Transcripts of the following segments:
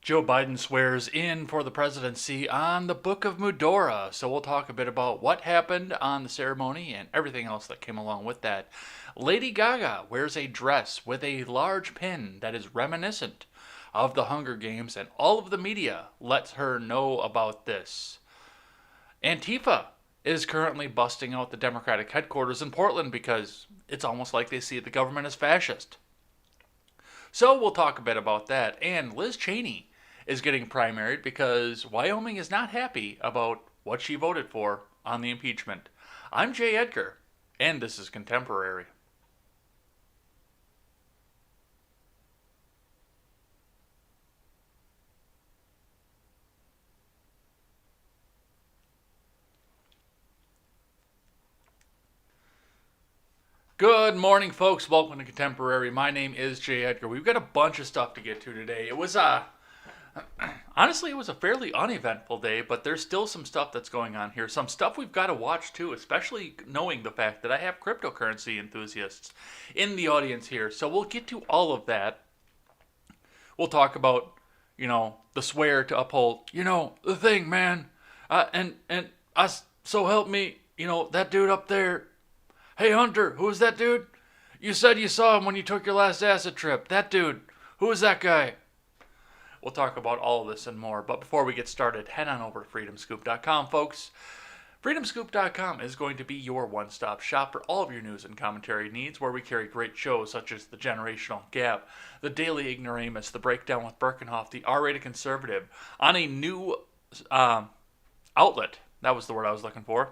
Joe Biden swears in for the presidency on the Book of Medora. So we'll talk a bit about what happened on the ceremony and everything else that came along with that. Lady Gaga wears a dress with a large pin that is reminiscent of the Hunger Games, and all of the media lets her know about this. Antifa is currently busting out the Democratic headquarters in Portland because it's almost like they see the government as fascist. So we'll talk a bit about that. And Liz Cheney is getting primaried because Wyoming is not happy about what she voted for on the impeachment. I'm Jay Edgar, and this is Contemporary. Good morning, folks. Welcome to Contemporary. My name is Jay Edgar. We've got a bunch of stuff to get to today. Honestly, it was a fairly uneventful day, but there's still some stuff that's going on here. Some stuff we've got to watch too, especially knowing the fact that I have cryptocurrency enthusiasts in the audience here. So we'll get to all of that. We'll talk about, the swear to uphold, the thing, man. And us, so help me, that dude up there. Hey, Hunter, who is that dude? You said you saw him when you took your last acid trip. That dude. Who is that guy? We'll talk about all of this and more. But before we get started, head on over to freedomscoop.com, folks. Freedomscoop.com is going to be your one-stop shop for all of your news and commentary needs, where we carry great shows such as The Generational Gap, The Daily Ignoramus, The Breakdown with Birkenhoff, The R-Rated Conservative, on a new outlet. That was the word I was looking for.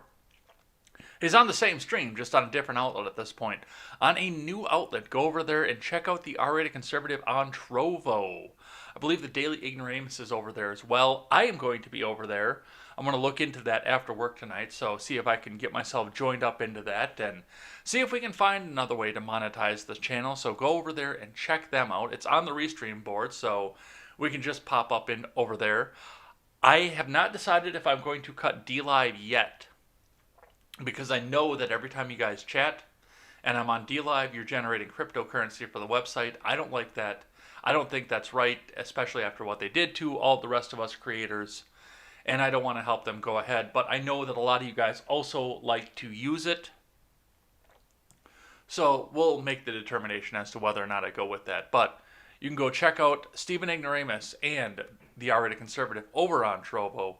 He's on the same stream, just on a different outlet at this point. On a new outlet, go over there and check out the R-Rated Conservative on Trovo. I believe the Daily Ignoramus is over there as well. I am going to be over there. I'm going to look into that after work tonight, so see if I can get myself joined up into that and see if we can find another way to monetize this channel. So go over there and check them out. It's on the Restream board, so we can just pop up in over there. I have not decided if I'm going to cut DLive yet, because I know that every time you guys chat and I'm on DLive, you're generating cryptocurrency for the website. I don't like that. I don't think that's right, especially after what they did to all the rest of us creators. And I don't want to help them go ahead. But I know that a lot of you guys also like to use it. So we'll make the determination as to whether or not I go with that. But you can go check out Stephen Ignoramus and the R-Rated Conservative over on Trovo.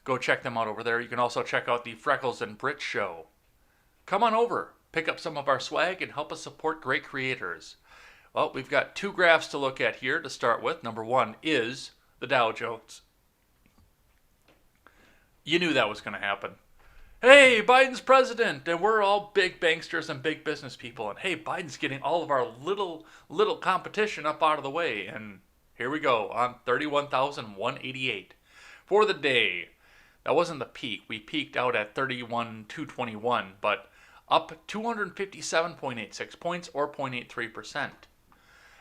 Go check them out over there. You can also check out the Freckles and Brit show. Come on over, pick up some of our swag, and help us support great creators. Well, we've got two graphs to look at here to start with. Number one is the Dow Jones. You knew that was going to happen. Hey, Biden's president, and we're all big banksters and big business people. And hey, Biden's getting all of our little competition up out of the way. And here we go on 31,188 for the day. That wasn't the peak. We peaked out at 31,221, but up 257.86 points or 0.83%.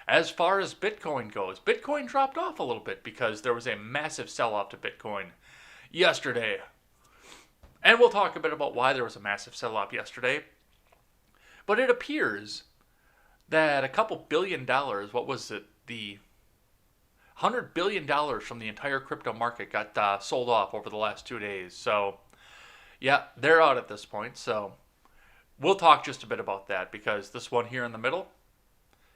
As far as Bitcoin goes, Bitcoin dropped off a little bit because there was a massive sell-off to Bitcoin yesterday. And we'll talk a bit about why there was a massive sell-off yesterday. But it appears that a couple $billion, what was it, the $100 billion from the entire crypto market got sold off over the last 2 days. So, yeah, they're out at this point. So, we'll talk just a bit about that because this one here in the middle,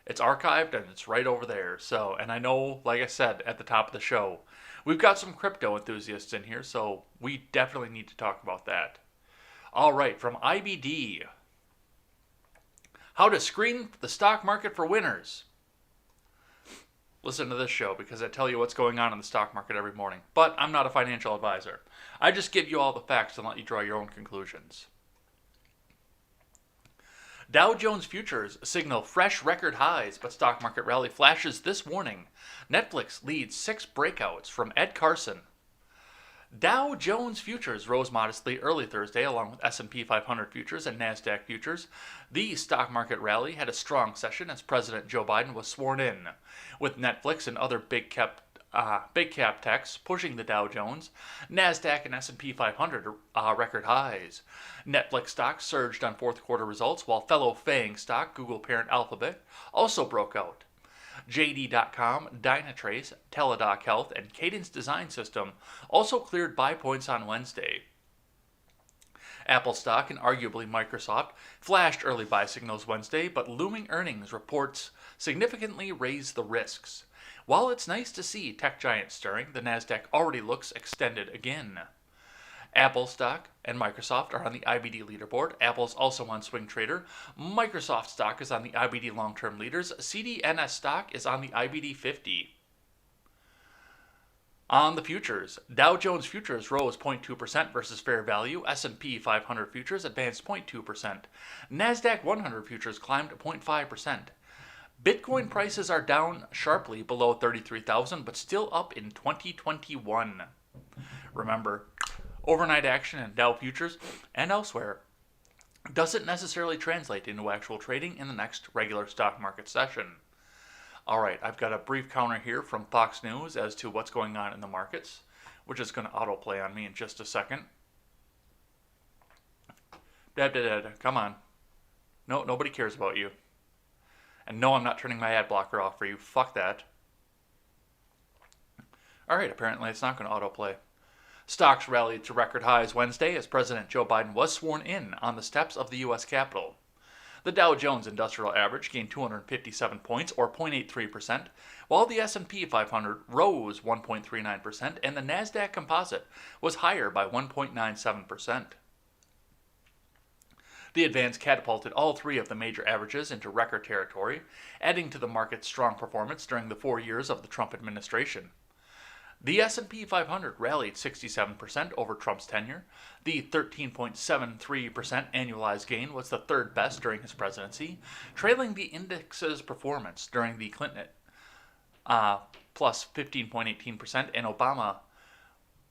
it's archived and it's right over there. So, and I know, like I said at the top of the show, we've got some crypto enthusiasts in here, so we definitely need to talk about that. All right, from IBD, how to screen the stock market for winners. Listen to this show because I tell you what's going on in the stock market every morning. But I'm not a financial advisor. I just give you all the facts and let you draw your own conclusions. Dow Jones futures signal fresh record highs, but stock market rally flashes this morning. Netflix leads 6 breakouts from Ed Carson. Dow Jones futures rose modestly early Thursday along with S&P 500 futures and NASDAQ futures. The stock market rally had a strong session as President Joe Biden was sworn in, with Netflix and other big cap techs pushing the Dow Jones, NASDAQ and S&P 500 record highs. Netflix stock surged on fourth quarter results, while fellow FANG stock, Google parent Alphabet, also broke out. JD.com, Dynatrace, Teladoc Health, and Cadence Design System also cleared buy points on Wednesday. Apple stock and arguably Microsoft flashed early buy signals Wednesday, but looming earnings reports significantly raised the risks. While it's nice to see tech giants stirring, the Nasdaq already looks extended again. Apple stock and Microsoft are on the IBD leaderboard. Apple's also on Swing Trader. Microsoft stock is on the IBD long-term leaders. CDNS stock is on the IBD 50. On the futures, Dow Jones futures rose 0.2% versus fair value. S&P 500 futures advanced 0.2%. Nasdaq 100 futures climbed 0.5%. Bitcoin prices are down sharply below 33,000, but still up in 2021. Remember, overnight action in Dow futures and elsewhere doesn't necessarily translate into actual trading in the next regular stock market session. All right, I've got a brief counter here from Fox News as to what's going on in the markets, which is going to autoplay on me in just a second. Come on. No, nobody cares about you. And no, I'm not turning my ad blocker off for you. Fuck that. All right, apparently it's not going to autoplay. Stocks rallied to record highs Wednesday as President Joe Biden was sworn in on the steps of the U.S. Capitol. The Dow Jones Industrial Average gained 257 points, or 0.83%, while the S&P 500 rose 1.39%, and the Nasdaq Composite was higher by 1.97%. The advance catapulted all three of the major averages into record territory, adding to the market's strong performance during the 4 years of the Trump administration. The S&P 500 rallied 67% over Trump's tenure. The 13.73% annualized gain was the third best during his presidency, trailing the index's performance during the Clinton plus 15.18% and Obama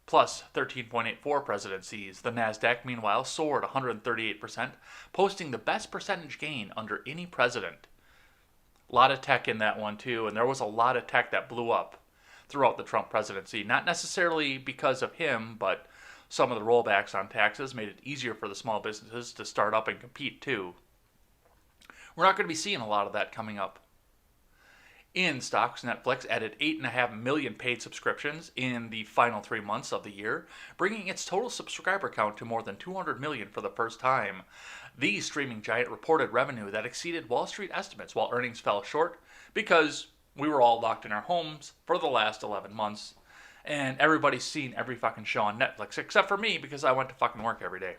plus 13.84 presidencies. The Nasdaq, meanwhile, soared 138%, posting the best percentage gain under any president. A lot of tech in that one, too, and there was a lot of tech that blew up throughout the Trump presidency. Not necessarily because of him, but some of the rollbacks on taxes made it easier for the small businesses to start up and compete, too. We're not going to be seeing a lot of that coming up. In stocks, Netflix added 8.5 million paid subscriptions in the final 3 months of the year, bringing its total subscriber count to more than 200 million for the first time. The streaming giant reported revenue that exceeded Wall Street estimates, while earnings fell short because we were all locked in our homes for the last 11 months, and everybody's seen every fucking show on Netflix, except for me because I went to fucking work every day.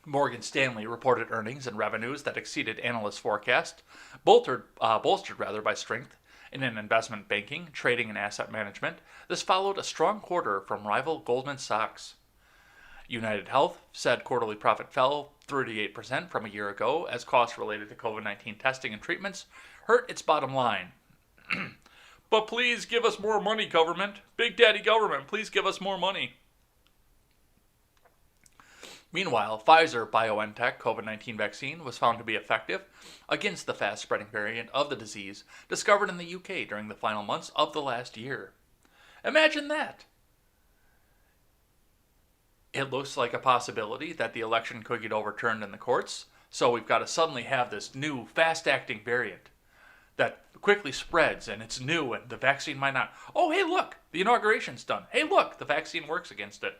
Morgan Stanley reported earnings and revenues that exceeded analyst forecasts, bolstered by strength in investment banking, trading, and asset management. This followed a strong quarter from rival Goldman Sachs. United Health said quarterly profit fell 38% from a year ago as costs related to COVID-19 testing and treatments hurt its bottom line. But please give us more money, government. Big Daddy government, please give us more money. Meanwhile, Pfizer-BioNTech COVID-19 vaccine was found to be effective against the fast-spreading variant of the disease discovered in the UK during the final months of the last year. Imagine that! It looks like a possibility that the election could get overturned in the courts, so we've got to suddenly have this new fast-acting variant that quickly spreads, and it's new, and the vaccine might not... Oh, hey, look! The inauguration's done. Hey, look! The vaccine works against it.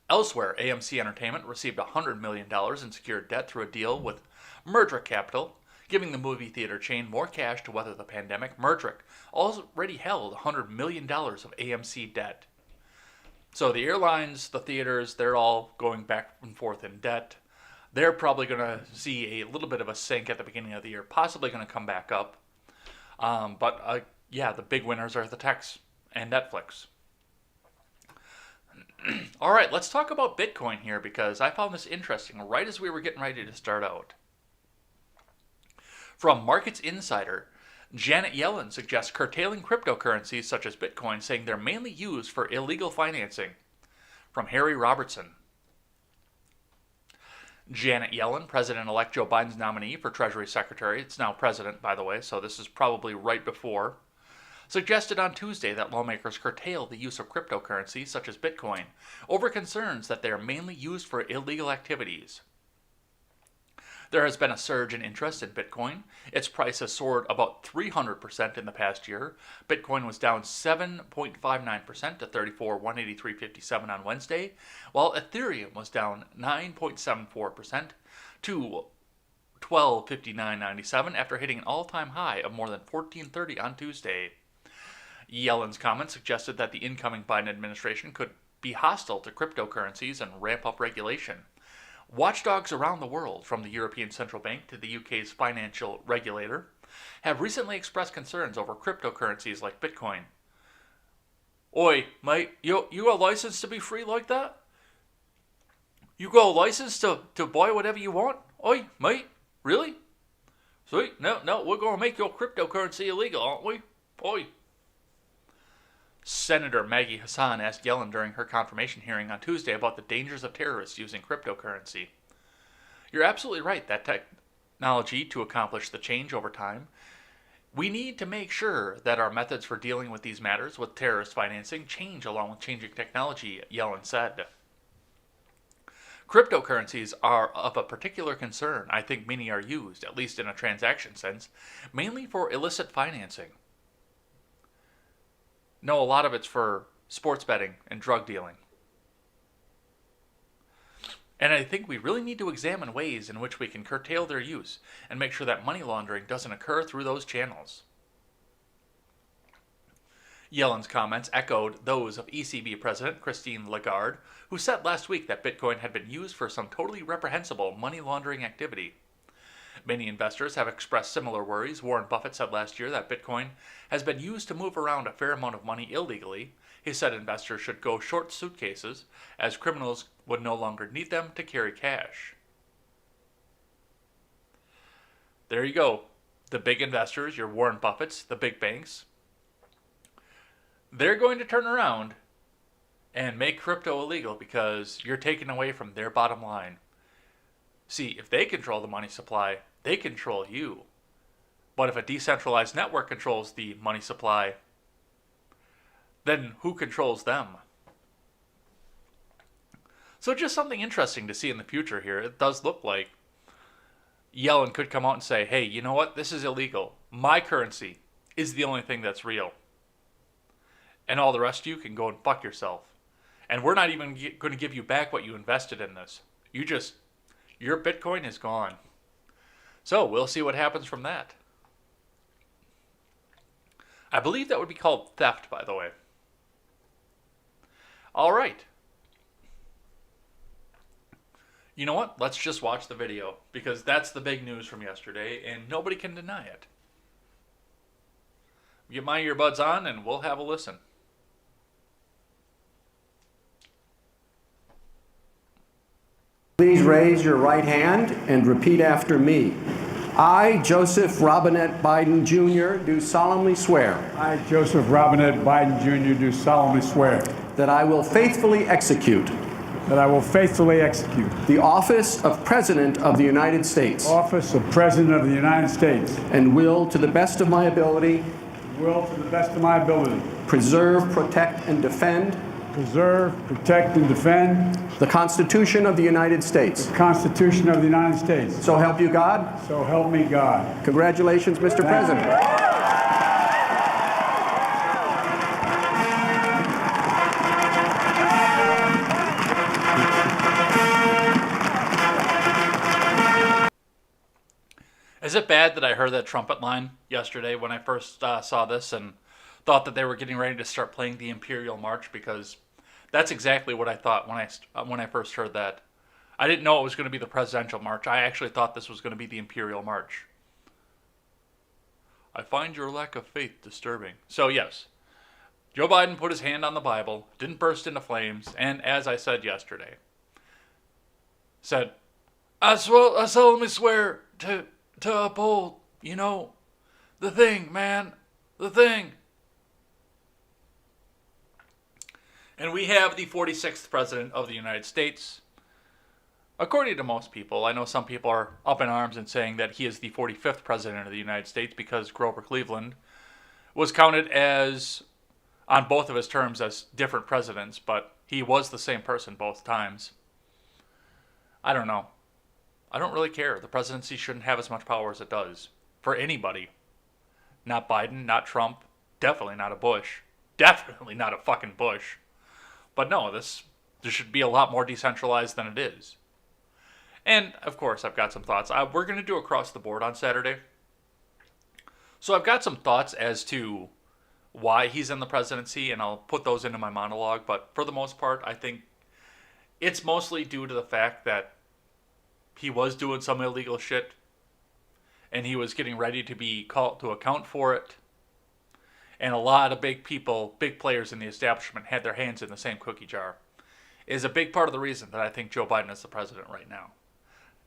Elsewhere, AMC Entertainment received $100 million in secured debt through a deal with Merdrick Capital, giving the movie theater chain more cash to weather the pandemic. Merdrick already held $100 million of AMC debt. So the airlines, the theaters, they're all going back and forth in debt. They're probably going to see a little bit of a sink at the beginning of the year, possibly going to come back up. But the big winners are the techs and Netflix. All right, let's talk about Bitcoin here because I found this interesting right as we were getting ready to start out. From Markets Insider, Janet Yellen suggests curtailing cryptocurrencies such as Bitcoin, saying they're mainly used for illegal financing. From Harry Robertson. Janet Yellen, President-elect Joe Biden's nominee for Treasury Secretary, it's now President, by the way, so this is probably right before, suggested on Tuesday that lawmakers curtail the use of cryptocurrencies such as Bitcoin over concerns that they are mainly used for illegal activities. There has been a surge in interest in Bitcoin. Its price has soared about 300% in the past year. Bitcoin was down 7.59% to 34,183.57 on Wednesday, while Ethereum was down 9.74% to 1259.97 after hitting an all-time high of more than 1430 on Tuesday. Yellen's comment suggested that the incoming Biden administration could be hostile to cryptocurrencies and ramp up regulation. Watchdogs around the world, from the European Central Bank to the UK's financial regulator, have recently expressed concerns over cryptocurrencies like Bitcoin. Oi, mate, you got a license to be free like that? You got a license to buy whatever you want? Oi, mate, really? Sweet, no, we're going to make your cryptocurrency illegal, aren't we? Oi. Senator Maggie Hassan asked Yellen during her confirmation hearing on Tuesday about the dangers of terrorists using cryptocurrency. You're absolutely right that technology to accomplish the change over time. We need to make sure that our methods for dealing with these matters with terrorist financing change along with changing technology, Yellen said. Cryptocurrencies are of a particular concern. I think many are used, at least in a transaction sense, mainly for illicit financing. No, a lot of it's for sports betting and drug dealing. And I think we really need to examine ways in which we can curtail their use and make sure that money laundering doesn't occur through those channels. Yellen's comments echoed those of ECB President Christine Lagarde, who said last week that Bitcoin had been used for some totally reprehensible money laundering activity. Many investors have expressed similar worries. Warren Buffett said last year that Bitcoin has been used to move around a fair amount of money illegally. He said investors should go short suitcases, as criminals would no longer need them to carry cash. There you go. The big investors, your Warren Buffetts, the big banks, they're going to turn around and make crypto illegal because you're taking away from their bottom line. See, if they control the money supply, they control you. But if a decentralized network controls the money supply, then who controls them? So just something interesting to see in the future here. It does look like Yellen could come out and say, hey, you know what? This is illegal. My currency is the only thing that's real. And all the rest of you can go and fuck yourself. And we're not even going to give you back what you invested in this. Your Bitcoin is gone. So we'll see what happens from that. I believe that would be called theft, by the way. All right. You know what? Let's just watch the video, because that's the big news from yesterday, and nobody can deny it. Get my earbuds on, and we'll have a listen. Please raise your right hand and repeat after me. I, Joseph Robinette Biden Jr., do solemnly swear. I, Joseph Robinette Biden Jr., do solemnly swear. That I will faithfully execute. That I will faithfully execute. The office of President of the United States. Office of President of the United States. And will, to the best of my ability. Will, to the best of my ability. Preserve, protect, and defend. Preserve, protect, and defend. The Constitution of the United States. The Constitution of the United States. So help you God. So help me God. Congratulations, Mr. President. Is it bad that I heard that trumpet line yesterday when I first saw this and thought that they were getting ready to start playing the Imperial March? Because that's exactly what I thought when I first heard that. I didn't know it was going to be the presidential march. I actually thought this was going to be the Imperial March. I find your lack of faith disturbing. So yes, Joe Biden put his hand on the Bible, didn't burst into flames, and as I said yesterday, said, I solemnly swear to uphold, the thing, man, the thing. And we have the 46th President of the United States. According to most people, I know some people are up in arms and saying that he is the 45th President of the United States because Grover Cleveland was counted as, on both of his terms, as different presidents, but he was the same person both times. I don't know. I don't really care. The presidency shouldn't have as much power as it does. For anybody. Not Biden, not Trump, definitely not a Bush. Definitely not a fucking Bush. But no, this should be a lot more decentralized than it is. And, of course, I've got some thoughts. We're going to do across the board on Saturday. So I've got some thoughts as to why he's in the presidency, and I'll put those into my monologue. But for the most part, I think it's mostly due to the fact that he was doing some illegal shit, and he was getting ready to be called to account for it. And a lot of big people, big players in the establishment had their hands in the same cookie jar. Is a big part of the reason that I think Joe Biden is the president right now.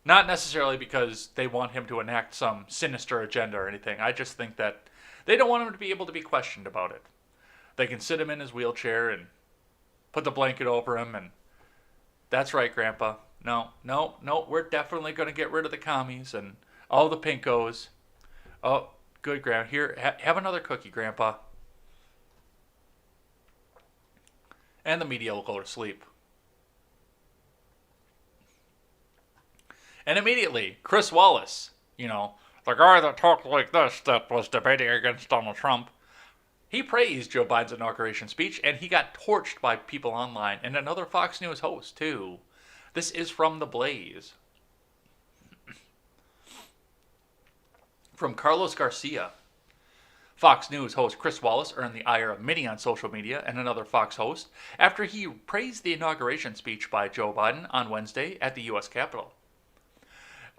Not necessarily because they want him to enact some sinister agenda or anything. I just think that they don't want him to be able to be questioned about it. They can sit him in his wheelchair and put the blanket over him and, that's right, Grandpa. No, we're definitely going to get rid of the commies and all the pinkos. Oh, good, Grandpa. Here, have another cookie, Grandpa. And the media will go to sleep. And immediately, Chris Wallace, the guy that talked like this that was debating against Donald Trump, he praised Joe Biden's inauguration speech, and he got torched by people online, and another Fox News host, too. This is from The Blaze. From Carlos Garcia. Fox News host Chris Wallace earned the ire of many on social media and another Fox host after he praised the inauguration speech by Joe Biden on Wednesday at the U.S. Capitol.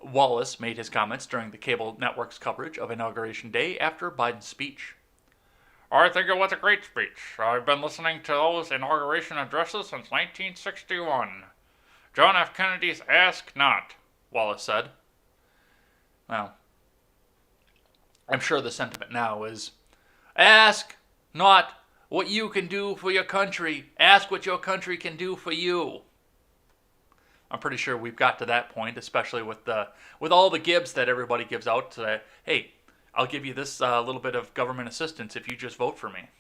Wallace made his comments during the cable network's coverage of Inauguration Day after Biden's speech. I think it was a great speech. I've been listening to those inauguration addresses since 1961. John F. Kennedy's Ask Not, Wallace said. Well, I'm sure the sentiment now is, ask not what you can do for your country. Ask what your country can do for you. I'm pretty sure we've got to that point, especially with all the gibs that everybody gives out today. Hey, I'll give you this little bit of government assistance if you just vote for me.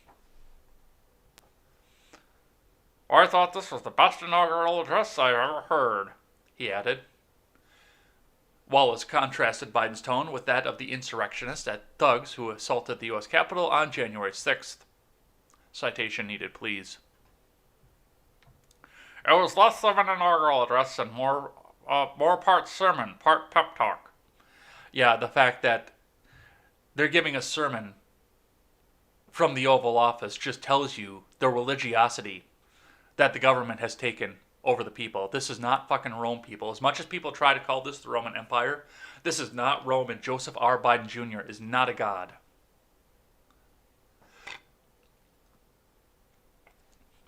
I thought this was the best inaugural address I ever heard, he added. Wallace contrasted Biden's tone with that of the insurrectionists at thugs who assaulted the U.S. Capitol on January 6th. Citation needed, please. It was less of an inaugural address and more part sermon, part pep talk. Yeah, the fact that they're giving a sermon from the Oval Office just tells you the religiosity that the government has taken over the people. This is not fucking Rome, people. As much as people try to call this the Roman Empire, this is not Rome, and Joseph R. Biden Jr. is not a god.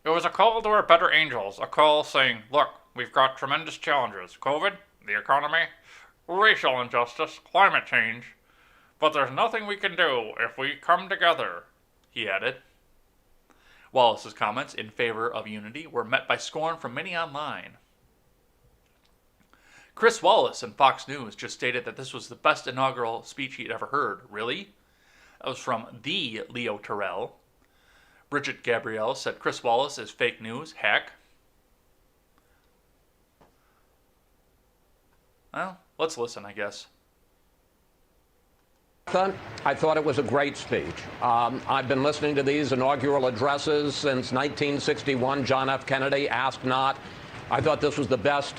It was a call to our better angels, a call saying, look, we've got tremendous challenges. COVID, the economy, racial injustice, climate change. But there's nothing we can do if we come together, he added. Wallace's comments in favor of unity were met by scorn from many online. Chris Wallace in Fox News just stated that this was the best inaugural speech he'd ever heard. Really? That was from the Leo Terrell. Bridget Gabrielle said Chris Wallace is fake news. Heck. Well, let's listen, I guess. I thought it was a great speech. I've been listening to these inaugural addresses since 1961. John F. Kennedy, Ask Not. I thought this was the best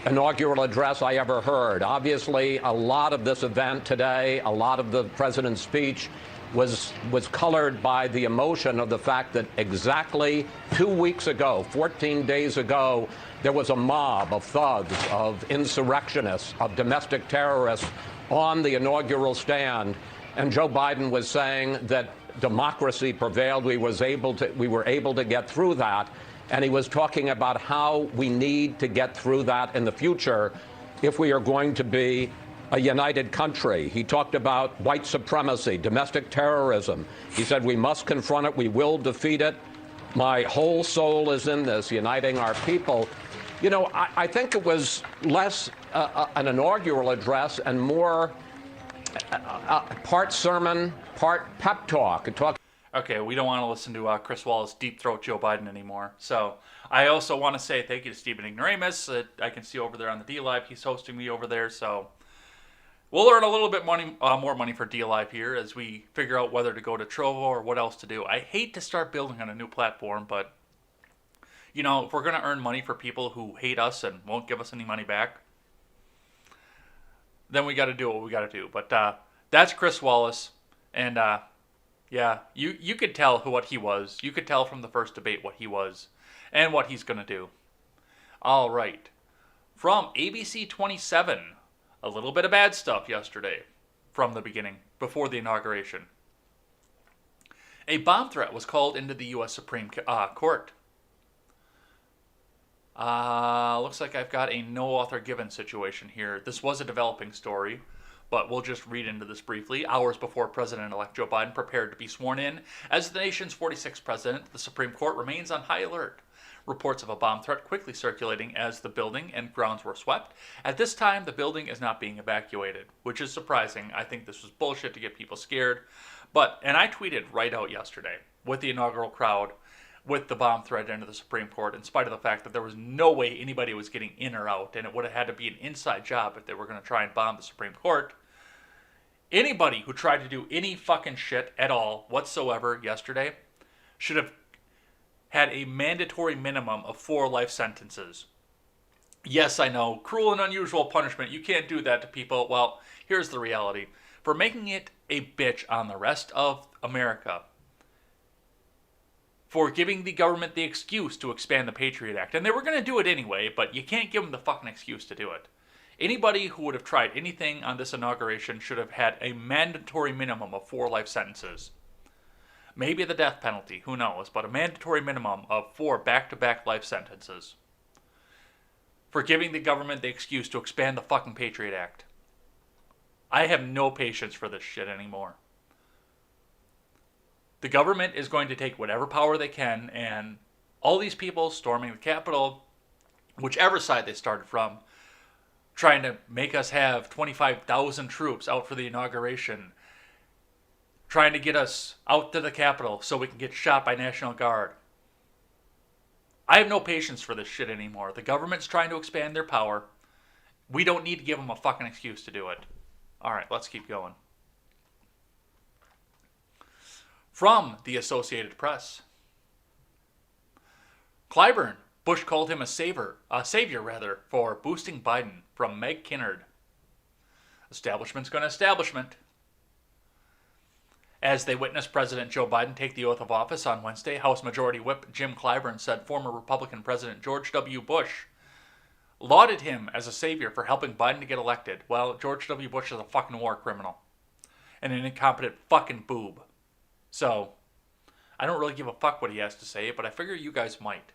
inaugural address I ever heard. Obviously, a lot of this event today, a lot of the president's speech was colored by the emotion of the fact that exactly 2 weeks ago, 14 days ago, there was a mob of thugs, of insurrectionists, of domestic terrorists on the inaugural stand, and Joe Biden was saying that democracy prevailed. We were able to get through that, and he was talking about how we need to get through that in the future if we are going to be a united country. He talked about white supremacy, domestic terrorism. He said we must confront it. We will defeat it. My whole soul is in this, uniting our people. You know, I think it was less an inaugural address and more part sermon, part pep talk. Okay, we don't want to listen to Chris Wallace deep throat Joe Biden anymore. So I also want to say thank you to Stephen Ignoramus. I can see over there on the D Live. He's hosting me over there. So we'll earn a little bit more money for D Live here as we figure out whether to go to Trovo or what else to do. I hate to start building on a new platform, but you know, if we're going to earn money for people who hate us and won't give us any money back, then we got to do what we got to do. But that's Chris Wallace, and yeah, you could tell what he was. You could tell from the first debate what he was and what he's going to do. All right. From ABC 27, a little bit of bad stuff yesterday from the beginning, before the inauguration. A bomb threat was called into the U.S. Supreme Court. Looks like I've got a no author given situation here. This was a developing story, but we'll just read into this briefly. Hours before President-elect Joe Biden prepared to be sworn in as the nation's 46th president, the Supreme Court remains on high alert. Reports of a bomb threat quickly circulating as the building and grounds were swept. At this time, the building is not being evacuated, which is surprising. I think this was bullshit to get people scared. And I tweeted right out yesterday with the inaugural crowd, with the bomb threat into the Supreme Court, in spite of the fact that there was no way anybody was getting in or out, and it would have had to be an inside job if they were going to try and bomb the Supreme Court. Anybody who tried to do any fucking shit at all whatsoever yesterday should have had a mandatory minimum of 4 life sentences. Yes, I know, cruel and unusual punishment. You can't do that to people. Well, here's the reality. For making it a bitch on the rest of America, for giving the government the excuse to expand the Patriot Act. And they were going to do it anyway, but you can't give them the fucking excuse to do it. Anybody who would have tried anything on this inauguration should have had a mandatory minimum of 4 life sentences. Maybe the death penalty, who knows, but a mandatory minimum of 4 back-to-back life sentences for giving the government the excuse to expand the fucking Patriot Act. I have no patience for this shit anymore. The government is going to take whatever power they can, and all these people storming the Capitol, whichever side they started from, trying to make us have 25,000 troops out for the inauguration, trying to get us out to the Capitol so we can get shot by National Guard. I have no patience for this shit anymore. The government's trying to expand their power. We don't need to give them a fucking excuse to do it. All right, let's keep going. From the Associated Press. Clyburn Bush called him a savior for boosting Biden, from Meg Kinnard. Establishment's going to establishment. As they witnessed President Joe Biden take the oath of office on Wednesday, House Majority Whip Jim Clyburn said former Republican President George W. Bush lauded him as a savior for helping Biden to get elected. Well, George W. Bush is a fucking war criminal and an incompetent fucking boob. So, I don't really give a fuck what he has to say, but I figure you guys might.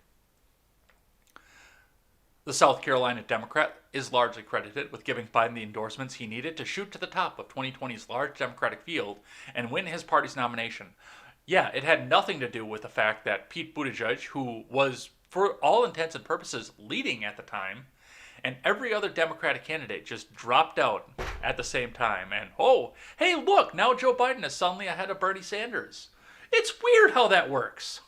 The South Carolina Democrat is largely credited with giving Biden the endorsements he needed to shoot to the top of 2020's large Democratic field and win his party's nomination. Yeah, it had nothing to do with the fact that Pete Buttigieg, who was, for all intents and purposes, leading at the time, and every other Democratic candidate just dropped out at the same time. And, oh, hey, look, now Joe Biden is suddenly ahead of Bernie Sanders. It's weird how that works.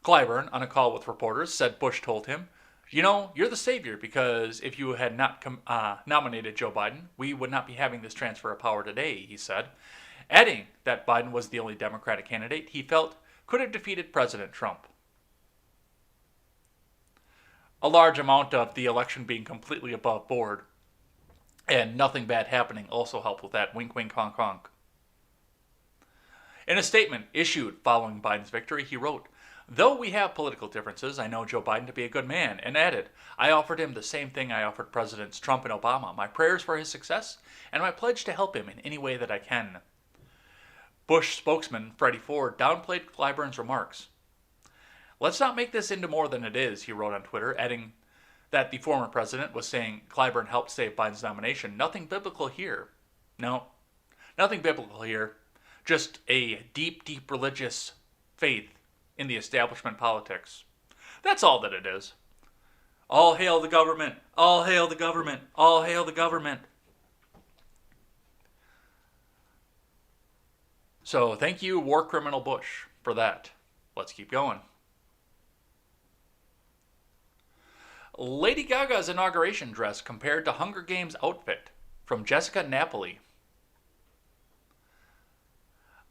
Clyburn, on a call with reporters, said Bush told him, "You know, you're the savior, because if you had not nominated Joe Biden, we would not be having this transfer of power today," he said, adding that Biden was the only Democratic candidate he felt could have defeated President Trump. A large amount of the election being completely above board and nothing bad happening also helped with that. Wink, wink, honk, honk. In a statement issued following Biden's victory, he wrote, "Though we have political differences, I know Joe Biden to be a good man," and added, "I offered him the same thing I offered Presidents Trump and Obama, my prayers for his success and my pledge to help him in any way that I can." Bush spokesman Freddie Ford downplayed Clyburn's remarks. "Let's not make this into more than it is," he wrote on Twitter, adding that the former president was saying Clyburn helped save Biden's nomination. Nothing biblical here. No, nothing biblical here. Just a deep, deep religious faith in the establishment politics. That's all that it is. All hail the government. All hail the government. All hail the government. So thank you, war criminal Bush, for that. Let's keep going. Lady Gaga's inauguration dress compared to Hunger Games outfit, from Jessica Napoli.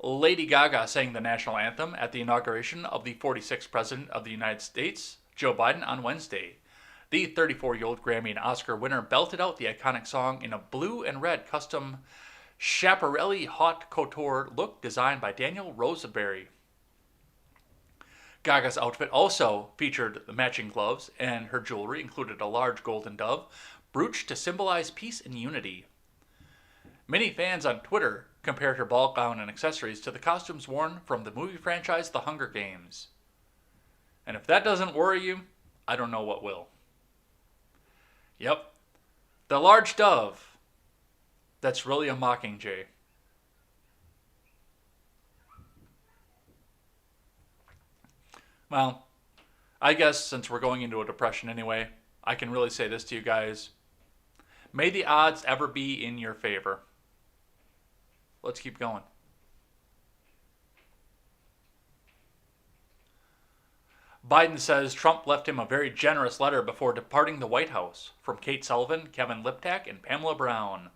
Lady Gaga sang the national anthem at the inauguration of the 46th President of the United States, Joe Biden, on Wednesday. The 34-year-old Grammy and Oscar winner belted out the iconic song in a blue and red custom Schiaparelli haute couture look designed by Daniel Roseberry. Gaga's outfit also featured the matching gloves, and her jewelry included a large golden dove, brooch to symbolize peace and unity. Many fans on Twitter compared her ball gown and accessories to the costumes worn from the movie franchise The Hunger Games. And if that doesn't worry you, I don't know what will. Yep, the large dove. That's really a mockingjay. Well, I guess since we're going into a depression anyway, I can really say this to you guys. May the odds ever be in your favor. Let's keep going. Biden says Trump left him a very generous letter before departing the White House, from Kate Sullivan, Kevin Liptak, and Pamela Brown.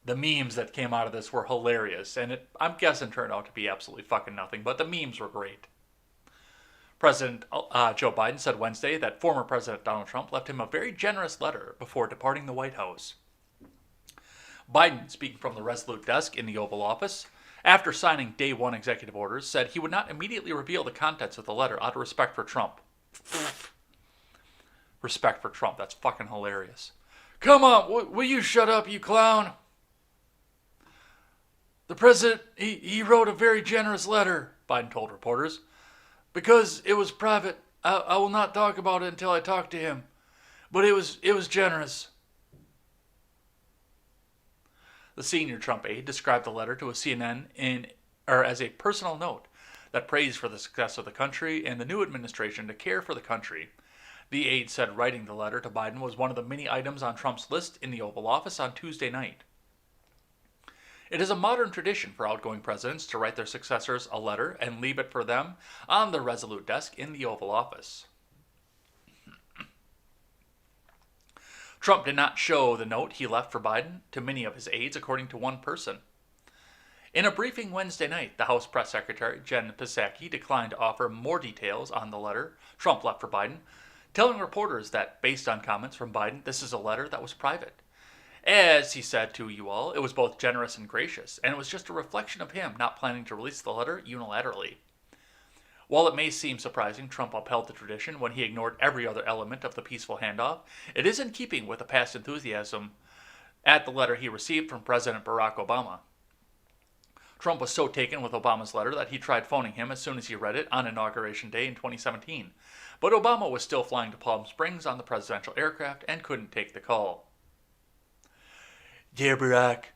The memes that came out of this were hilarious, and I'm guessing turned out to be absolutely fucking nothing, but the memes were great. President Joe Biden said Wednesday that former President Donald Trump left him a very generous letter before departing the White House. Biden, speaking from the Resolute desk in the Oval Office, after signing day one executive orders, said he would not immediately reveal the contents of the letter out of respect for Trump. Respect for Trump, that's fucking hilarious. Come on, will you shut up, you clown? The president, he wrote a very generous letter, Biden told reporters. Because it was private, I will not talk about it until I talk to him. But it was generous. The senior Trump aide described the letter to a CNN as a personal note that praised for the success of the country and the new administration to care for the country. The aide said writing the letter to Biden was one of the many items on Trump's list in the Oval Office on Tuesday night. It is a modern tradition for outgoing presidents to write their successors a letter and leave it for them on the Resolute desk in the Oval Office. Trump did not show the note he left for Biden to many of his aides, according to one person. In a briefing Wednesday night, the House Press Secretary, Jen Psaki, declined to offer more details on the letter Trump left for Biden, telling reporters that, based on comments from Biden, this is a letter that was private. As he said to you all, it was both generous and gracious, and it was just a reflection of him not planning to release the letter unilaterally. While it may seem surprising Trump upheld the tradition when he ignored every other element of the peaceful handoff, it is in keeping with the past enthusiasm at the letter he received from President Barack Obama. Trump was so taken with Obama's letter that he tried phoning him as soon as he read it on Inauguration Day in 2017. But Obama was still flying to Palm Springs on the presidential aircraft and couldn't take the call. Dear Barack,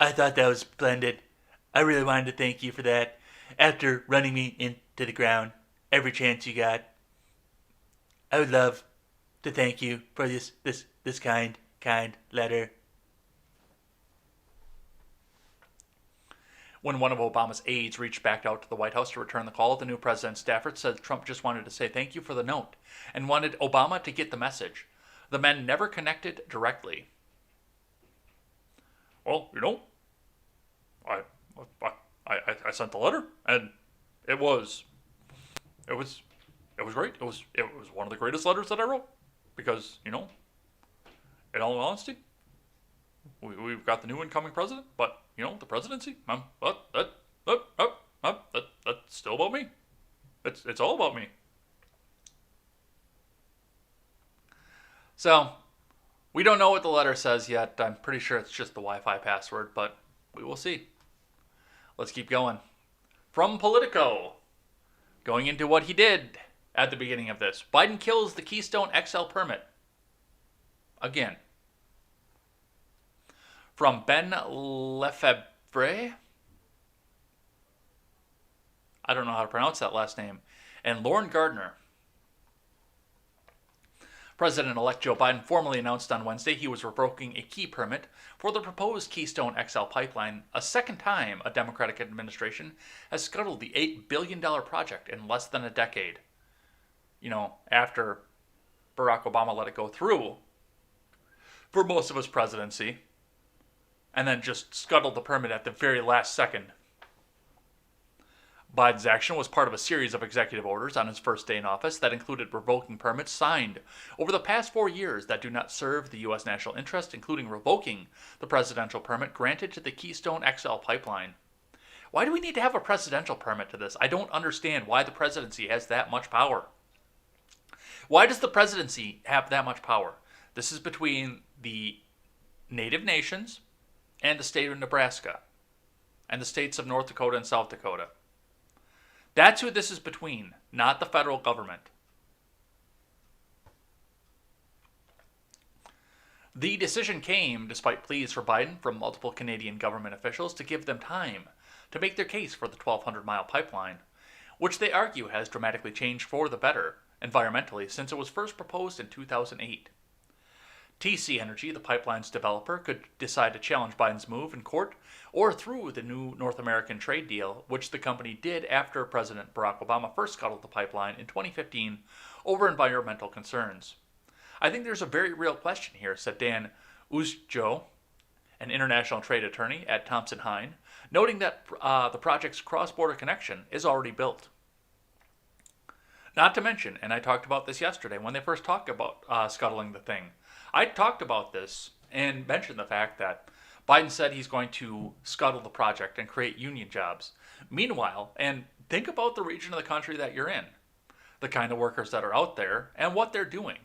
I thought that was splendid. I really wanted to thank you for that. After running me into the ground every chance you got, I would love to thank you for this kind letter. When one of Obama's aides reached back out to the White House to return the call, the new president's staffer said Trump just wanted to say thank you for the note and wanted Obama to get the message. The men never connected directly. Well, I sent the letter, and it was great. It was one of the greatest letters that I wrote, because in all honesty, we've got the new incoming president, but the presidency, that's still about me. It's all about me. So, we don't know what the letter says yet. I'm pretty sure it's just the Wi-Fi password, but we will see. Let's keep going. From Politico, going into what he did at the beginning of this. Biden kills the Keystone XL permit. Again. From Ben Lefebvre. I don't know how to pronounce that last name. And Lauren Gardner. President-elect Joe Biden formally announced on Wednesday he was revoking a key permit for the proposed Keystone XL pipeline, a second time a Democratic administration has scuttled the $8 billion project in less than a decade. After Barack Obama let it go through for most of his presidency, and then just scuttled the permit at the very last second. Biden's action was part of a series of executive orders on his first day in office that included revoking permits signed over the past 4 years that do not serve the U.S. national interest, including revoking the presidential permit granted to the Keystone XL pipeline. Why do we need to have a presidential permit to this? I don't understand why the presidency has that much power. Why does the presidency have that much power? This is between the native nations and the state of Nebraska and the states of North Dakota and South Dakota. That's who this is between, not the federal government. The decision came despite pleas for Biden from multiple Canadian government officials to give them time to make their case for the 1,200-mile pipeline, which they argue has dramatically changed for the better environmentally since it was first proposed in 2008. TC Energy, the pipeline's developer, could decide to challenge Biden's move in court or through the new North American trade deal, which the company did after President Barack Obama first scuttled the pipeline in 2015 over environmental concerns. I think there's a very real question here, said Dan Uzjo, an international trade attorney at Thompson Hine, noting that the project's cross-border connection is already built. Not to mention, and I talked about this yesterday when they first talked about scuttling the thing, I talked about this and mentioned the fact that Biden said he's going to scuttle the project and create union jobs. Meanwhile, and think about the region of the country that you're in, the kind of workers that are out there, and what they're doing.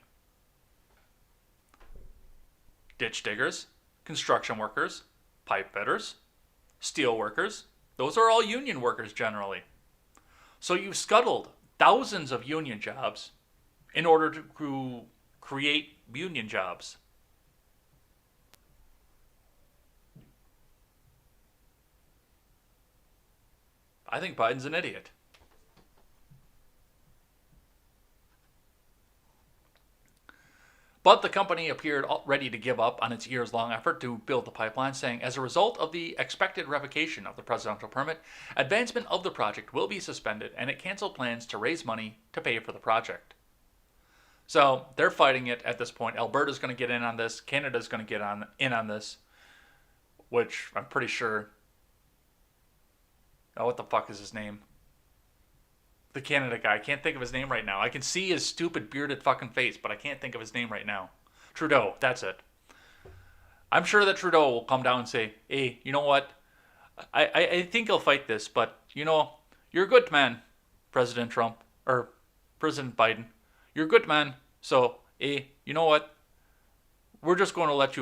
Ditch diggers, construction workers, pipe fitters, steel workers, those are all union workers generally. So you've scuttled thousands of union jobs in order to create union jobs. I think Biden's an idiot. But the company appeared ready to give up on its years-long effort to build the pipeline, saying, as a result of the expected revocation of the presidential permit, advancement of the project will be suspended, and it canceled plans to raise money to pay for the project. So they're fighting it at this point. Alberta's going to get in on this. Canada's going to get in on this, which I'm pretty sure. Oh, what the fuck is his name? The Canada guy. I can't think of his name right now. I can see his stupid bearded fucking face, but I can't think of his name right now. Trudeau, that's it. I'm sure that Trudeau will come down and say, hey, you know what? I think he'll fight this, but, you're a good man, President Trump, or President Biden. You're a good man, so, hey, you know what? We're just going to let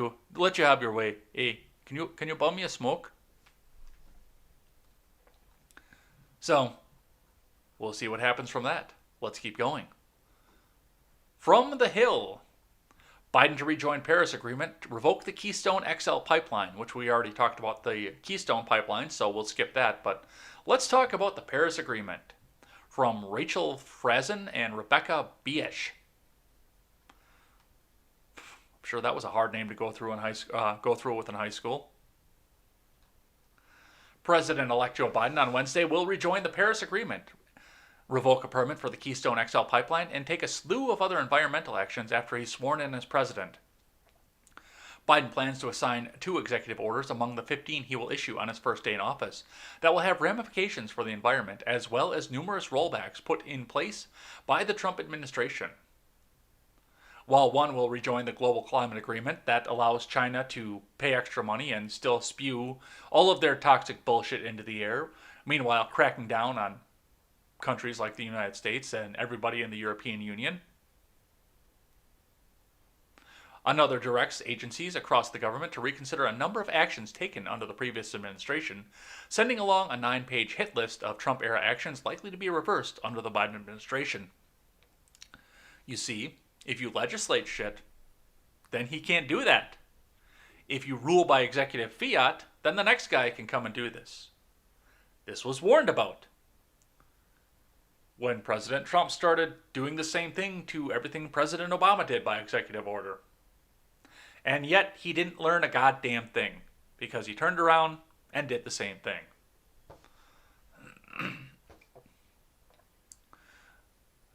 you have your way. Hey, can you bum me a smoke? So, we'll see what happens from that. Let's keep going. From the Hill, Biden to rejoin Paris Agreement, revoke the Keystone XL pipeline, which we already talked about the Keystone pipeline, so we'll skip that. But let's talk about the Paris Agreement. From Rachel Frazen and Rebecca Biesch. I'm sure that was a hard name to go through with in high school. President-elect Joe Biden on Wednesday will rejoin the Paris Agreement, revoke a permit for the Keystone XL pipeline, and take a slew of other environmental actions after he's sworn in as president. Biden plans to assign 2 executive orders among the 15 he will issue on his first day in office that will have ramifications for the environment, as well as numerous rollbacks put in place by the Trump administration. While one will rejoin the global climate agreement that allows China to pay extra money and still spew all of their toxic bullshit into the air, meanwhile cracking down on countries like the United States and everybody in the European Union. Another directs agencies across the government to reconsider a number of actions taken under the previous administration, sending along a 9-page hit list of Trump-era actions likely to be reversed under the Biden administration. You see, if you legislate shit, then he can't do that. If you rule by executive fiat, then the next guy can come and do this. This was warned about. when President Trump started doing the same thing to everything President Obama did by executive order. And yet he didn't learn a goddamn thing, because he turned around and did the same thing.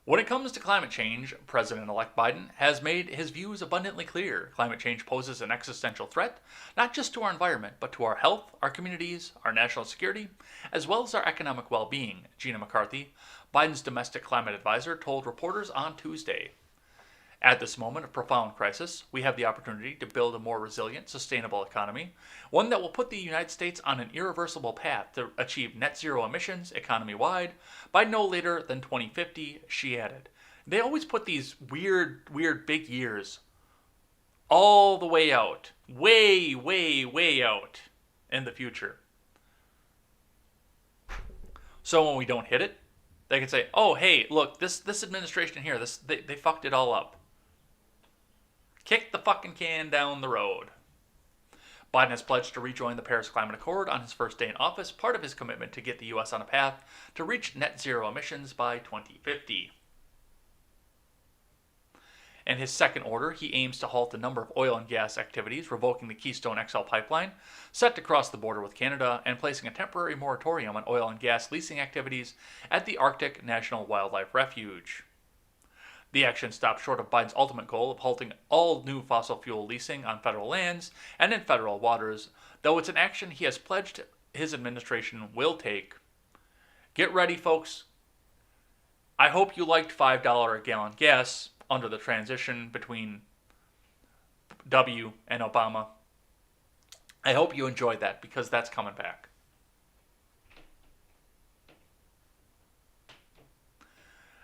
When it comes to climate change, President-elect Biden has made his views abundantly clear. Climate change poses an existential threat, not just to our environment, but to our health, our communities, our national security, as well as our economic well-being, Gina McCarthy, Biden's domestic climate advisor, told reporters on Tuesday. At this moment of profound crisis, we have the opportunity to build a more resilient, sustainable economy, one that will put the United States on an irreversible path to achieve net zero emissions economy-wide by no later than 2050, she added. They always put these weird big years all the way out, way out in the future. So when we don't hit it, they can say, oh, hey, look, this administration here, they fucked it all up. Kick the fucking can down the road. Biden has pledged to rejoin the Paris Climate Accord on his first day in office, part of his commitment to get the U.S. on a path to reach net zero emissions by 2050. In his second order, he aims to halt the number of oil and gas activities, revoking the Keystone XL pipeline, set to cross the border with Canada, and placing a temporary moratorium on oil and gas leasing activities at the Arctic National Wildlife Refuge. The action stops short of Biden's ultimate goal of halting all new fossil fuel leasing on federal lands and in federal waters, though it's an action he has pledged his administration will take. Get ready, folks. I hope you liked $5 a gallon gas under the transition between W and Obama. I hope you enjoyed that, because that's coming back.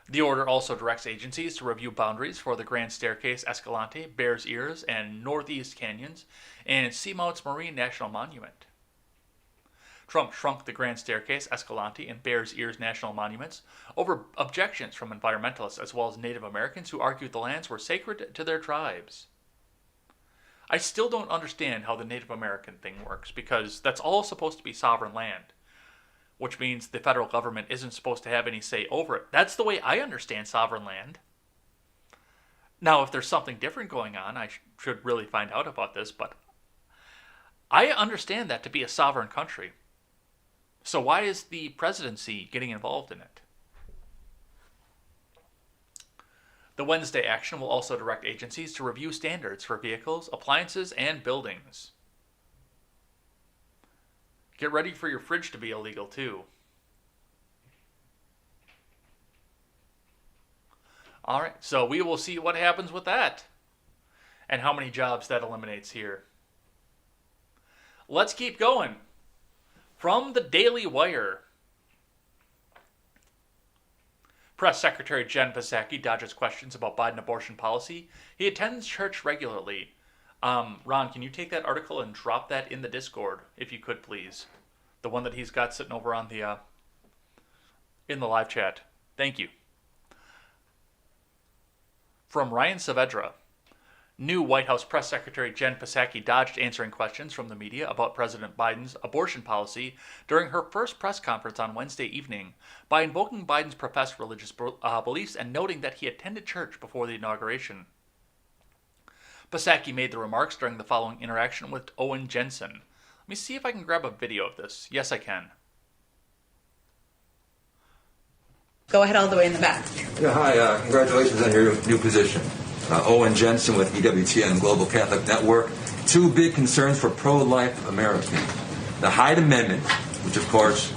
The order also directs agencies to review boundaries for the Grand Staircase Escalante, Bears Ears, and Northeast Canyons, and Seamounts Marine National Monument. Trump shrunk the Grand Staircase, Escalante, and Bears Ears National Monuments over objections from environmentalists as well as Native Americans who argued the lands were sacred to their tribes. I still don't understand how the Native American thing works, because that's all supposed to be sovereign land, which means the federal government isn't supposed to have any say over it. That's the way I understand sovereign land. Now, if there's something different going on, I should really find out about this, but I understand that to be a sovereign country. So why is the presidency getting involved in it? The Wednesday action will also direct agencies to review standards for vehicles, appliances, and buildings. Get ready for your fridge to be illegal, too. All right, so we will see what happens with that and how many jobs that eliminates here. Let's keep going. From the Daily Wire. Press Secretary Jen Psaki dodges questions about Biden abortion policy. He attends church regularly. Ron, can you take that article and drop that in the Discord, if you could, please? The one that he's got sitting over on the in the live chat. Thank you. From Ryan Saavedra. New White House Press Secretary Jen Psaki dodged answering questions from the media about President Biden's abortion policy during her first press conference on Wednesday evening by invoking Biden's professed religious beliefs and noting that he attended church before the inauguration. Psaki made the remarks during the following interaction with Owen Jensen. Let me see if I can grab a video of this. Yes, I can. Go ahead all the way in the back. Yeah, hi. Congratulations on your new position. Owen Jensen with EWTN Global Catholic Network. Two big concerns for pro-life Americans. The Hyde Amendment, which of course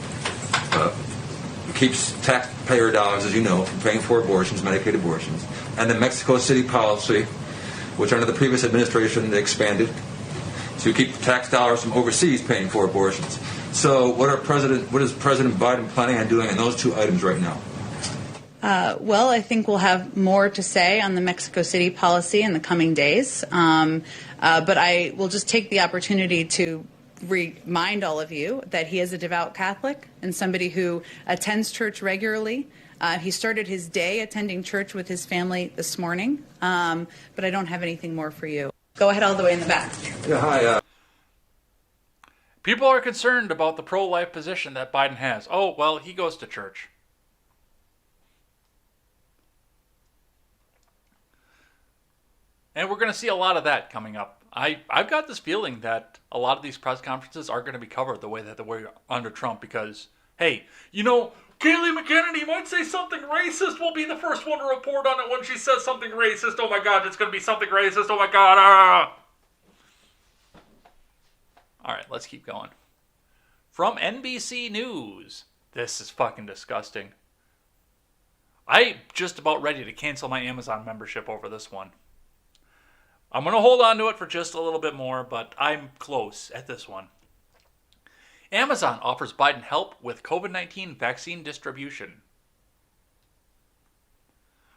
keeps taxpayer dollars, as you know, from paying for abortions, Medicaid abortions, and the Mexico City policy, which under the previous administration they expanded to keep tax dollars from overseas paying for abortions. So what is President Biden planning on doing on those two items right now? Well, I think we'll have more to say on the Mexico City policy in the coming days. But I will just take the opportunity to remind all of you that he is a devout Catholic and somebody who attends church regularly. He started his day attending church with his family this morning. But I don't have anything more for you. Go ahead all the way in the back. Yeah, hi. People are concerned about the pro-life position that Biden has. Oh, well, he goes to church. And we're going to see a lot of that coming up. I've got this feeling that a lot of these press conferences are going to be covered the way that they were under Trump because, hey, Kayleigh McEnany might say something racist. We'll be the first one to report on it when she says something racist. Oh my God, it's going to be something racist. Oh my God. Ah. All right, let's keep going. From NBC News. This is fucking disgusting. I'm just about ready to cancel my Amazon membership over this one. I'm going to hold on to it for just a little bit more, but I'm close at this one. Amazon offers Biden help with COVID-19 vaccine distribution.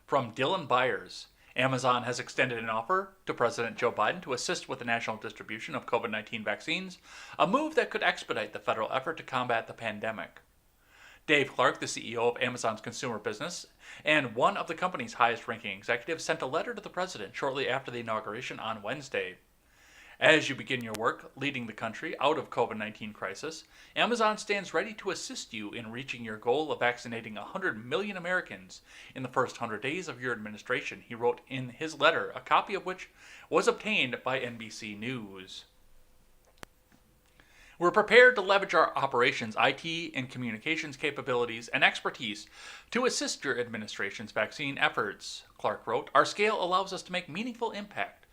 From Dylan Byers. Amazon has extended an offer to President Joe Biden to assist with the national distribution of COVID-19 vaccines, a move that could expedite the federal effort to combat the pandemic. Dave Clark, the CEO of Amazon's consumer business and one of the company's highest-ranking executives, sent a letter to the president shortly after the inauguration on Wednesday. As you begin your work leading the country out of COVID-19 crisis, Amazon stands ready to assist you in reaching your goal of vaccinating 100 million Americans in the first 100 days of your administration, he wrote in his letter, a copy of which was obtained by NBC News. We're prepared to leverage our operations, IT, and communications capabilities and expertise to assist your administration's vaccine efforts, Clark wrote. Our scale allows us to make meaningful impact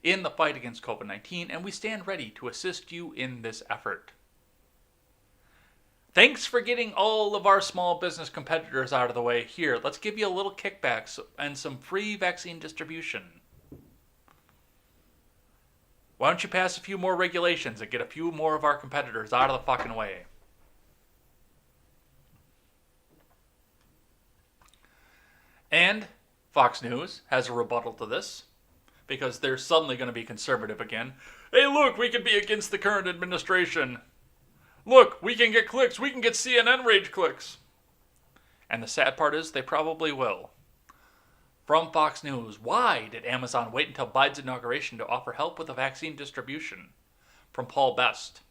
in the fight against COVID-19, and we stand ready to assist you in this effort. Thanks for getting all of our small business competitors out of the way. Here, let's give you a little kickback and some free vaccine distribution. Why don't you pass a few more regulations and get a few more of our competitors out of the fucking way? And Fox News has a rebuttal to this, because they're suddenly going to be conservative again. Hey, look, we can be against the current administration. Look, we can get clicks. We can get CNN rage clicks. And the sad part is they probably will. From Fox News, why did Amazon wait until Biden's inauguration to offer help with the vaccine distribution? From Paul Best.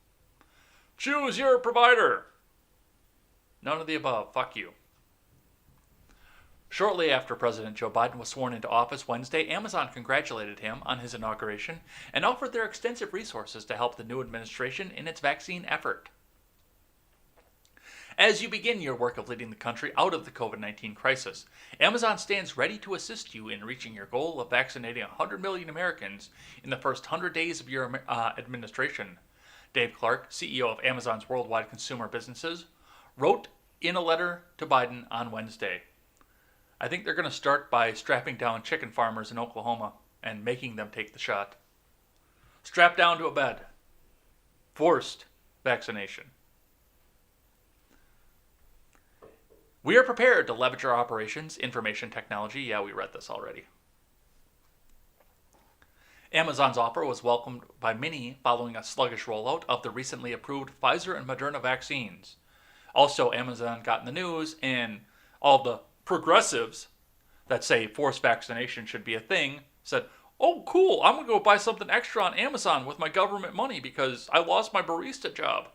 Choose your provider. None of the above. Fuck you. Shortly after President Joe Biden was sworn into office Wednesday, Amazon congratulated him on his inauguration and offered their extensive resources to help the new administration in its vaccine effort. As you begin your work of leading the country out of the COVID-19 crisis, Amazon stands ready to assist you in reaching your goal of vaccinating 100 million Americans in the first 100 days of your administration. Dave Clark, CEO of Amazon's worldwide consumer businesses, wrote in a letter to Biden on Wednesday. I think they're going to start by strapping down chicken farmers in Oklahoma and making them take the shot. Strapped down to a bed. Forced vaccination. We are prepared to leverage our operations, information technology. Yeah, we read this already. Amazon's offer was welcomed by many following a sluggish rollout of the recently approved Pfizer and Moderna vaccines. Also, Amazon got in the news, and all the progressives that say forced vaccination should be a thing said, oh, cool, I'm going to go buy something extra on Amazon with my government money because I lost my barista job.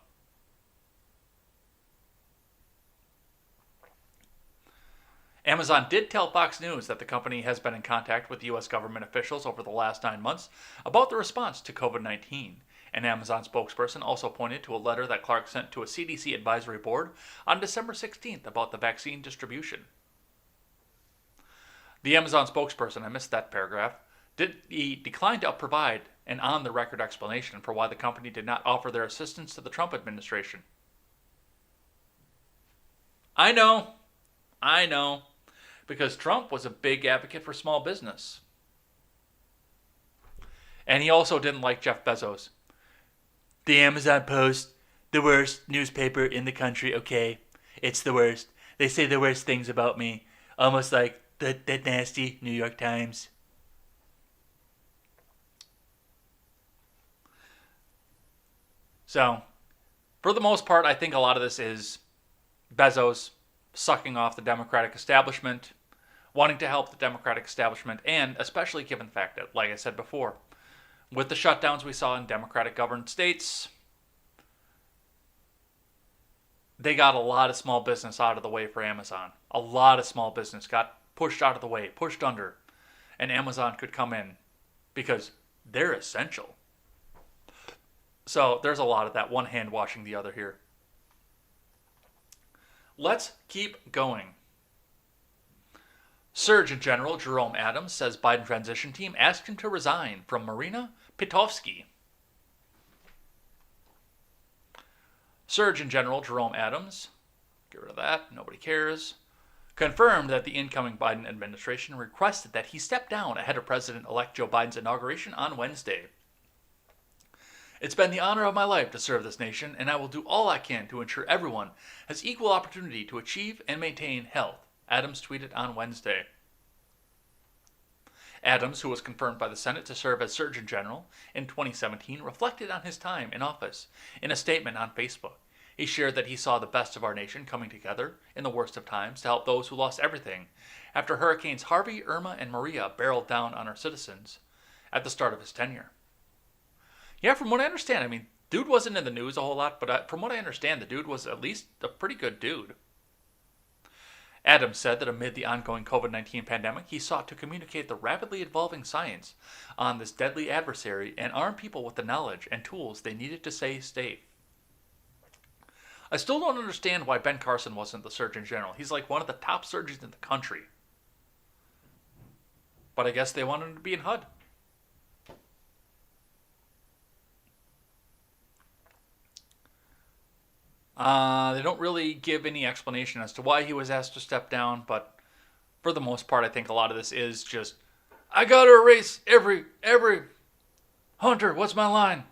Amazon did tell Fox News that the company has been in contact with U.S. government officials over the last 9 months about the response to COVID-19. An Amazon spokesperson also pointed to a letter that Clark sent to a CDC advisory board on December 16th about the vaccine distribution. The Amazon spokesperson, I missed that paragraph, declined to provide an on-the-record explanation for why the company did not offer their assistance to the Trump administration. I know. Because Trump was a big advocate for small business. And he also didn't like Jeff Bezos. The Amazon Post, the worst newspaper in the country, okay? It's the worst. They say the worst things about me. Almost like that nasty New York Times. So, for the most part, I think a lot of this is Bezos sucking off the Democratic establishment, wanting to help the Democratic establishment, and especially given the fact that, like I said before, with the shutdowns we saw in Democratic-governed states, they got a lot of small business out of the way for Amazon. A lot of small business got pushed out of the way, pushed under, and Amazon could come in because they're essential. So there's a lot of that, one hand washing the other here. Let's keep going. Surgeon General Jerome Adams says Biden transition team asked him to resign from Marina Pitovsky. Surgeon General Jerome Adams, get rid of that, nobody cares, confirmed that the incoming Biden administration requested that he step down ahead of President-elect Joe Biden's inauguration on Wednesday. It's been the honor of my life to serve this nation, and I will do all I can to ensure everyone has equal opportunity to achieve and maintain health, Adams tweeted on Wednesday. Adams, who was confirmed by the Senate to serve as Surgeon General in 2017, reflected on his time in office in a statement on Facebook. He shared that he saw the best of our nation coming together in the worst of times to help those who lost everything after Hurricanes Harvey, Irma, and Maria barreled down on our citizens at the start of his tenure. Yeah, from what I understand, I mean, dude wasn't in the news a whole lot, but from what I understand, the dude was at least a pretty good dude. Adams said that amid the ongoing COVID-19 pandemic, he sought to communicate the rapidly evolving science on this deadly adversary and arm people with the knowledge and tools they needed to stay safe. I still don't understand why Ben Carson wasn't the Surgeon General. He's like one of the top surgeons in the country. But I guess they wanted him to be in HUD. They don't really give any explanation as to why he was asked to step down, but for the most part, I think a lot of this is just, I gotta erase every Hunter, what's my line?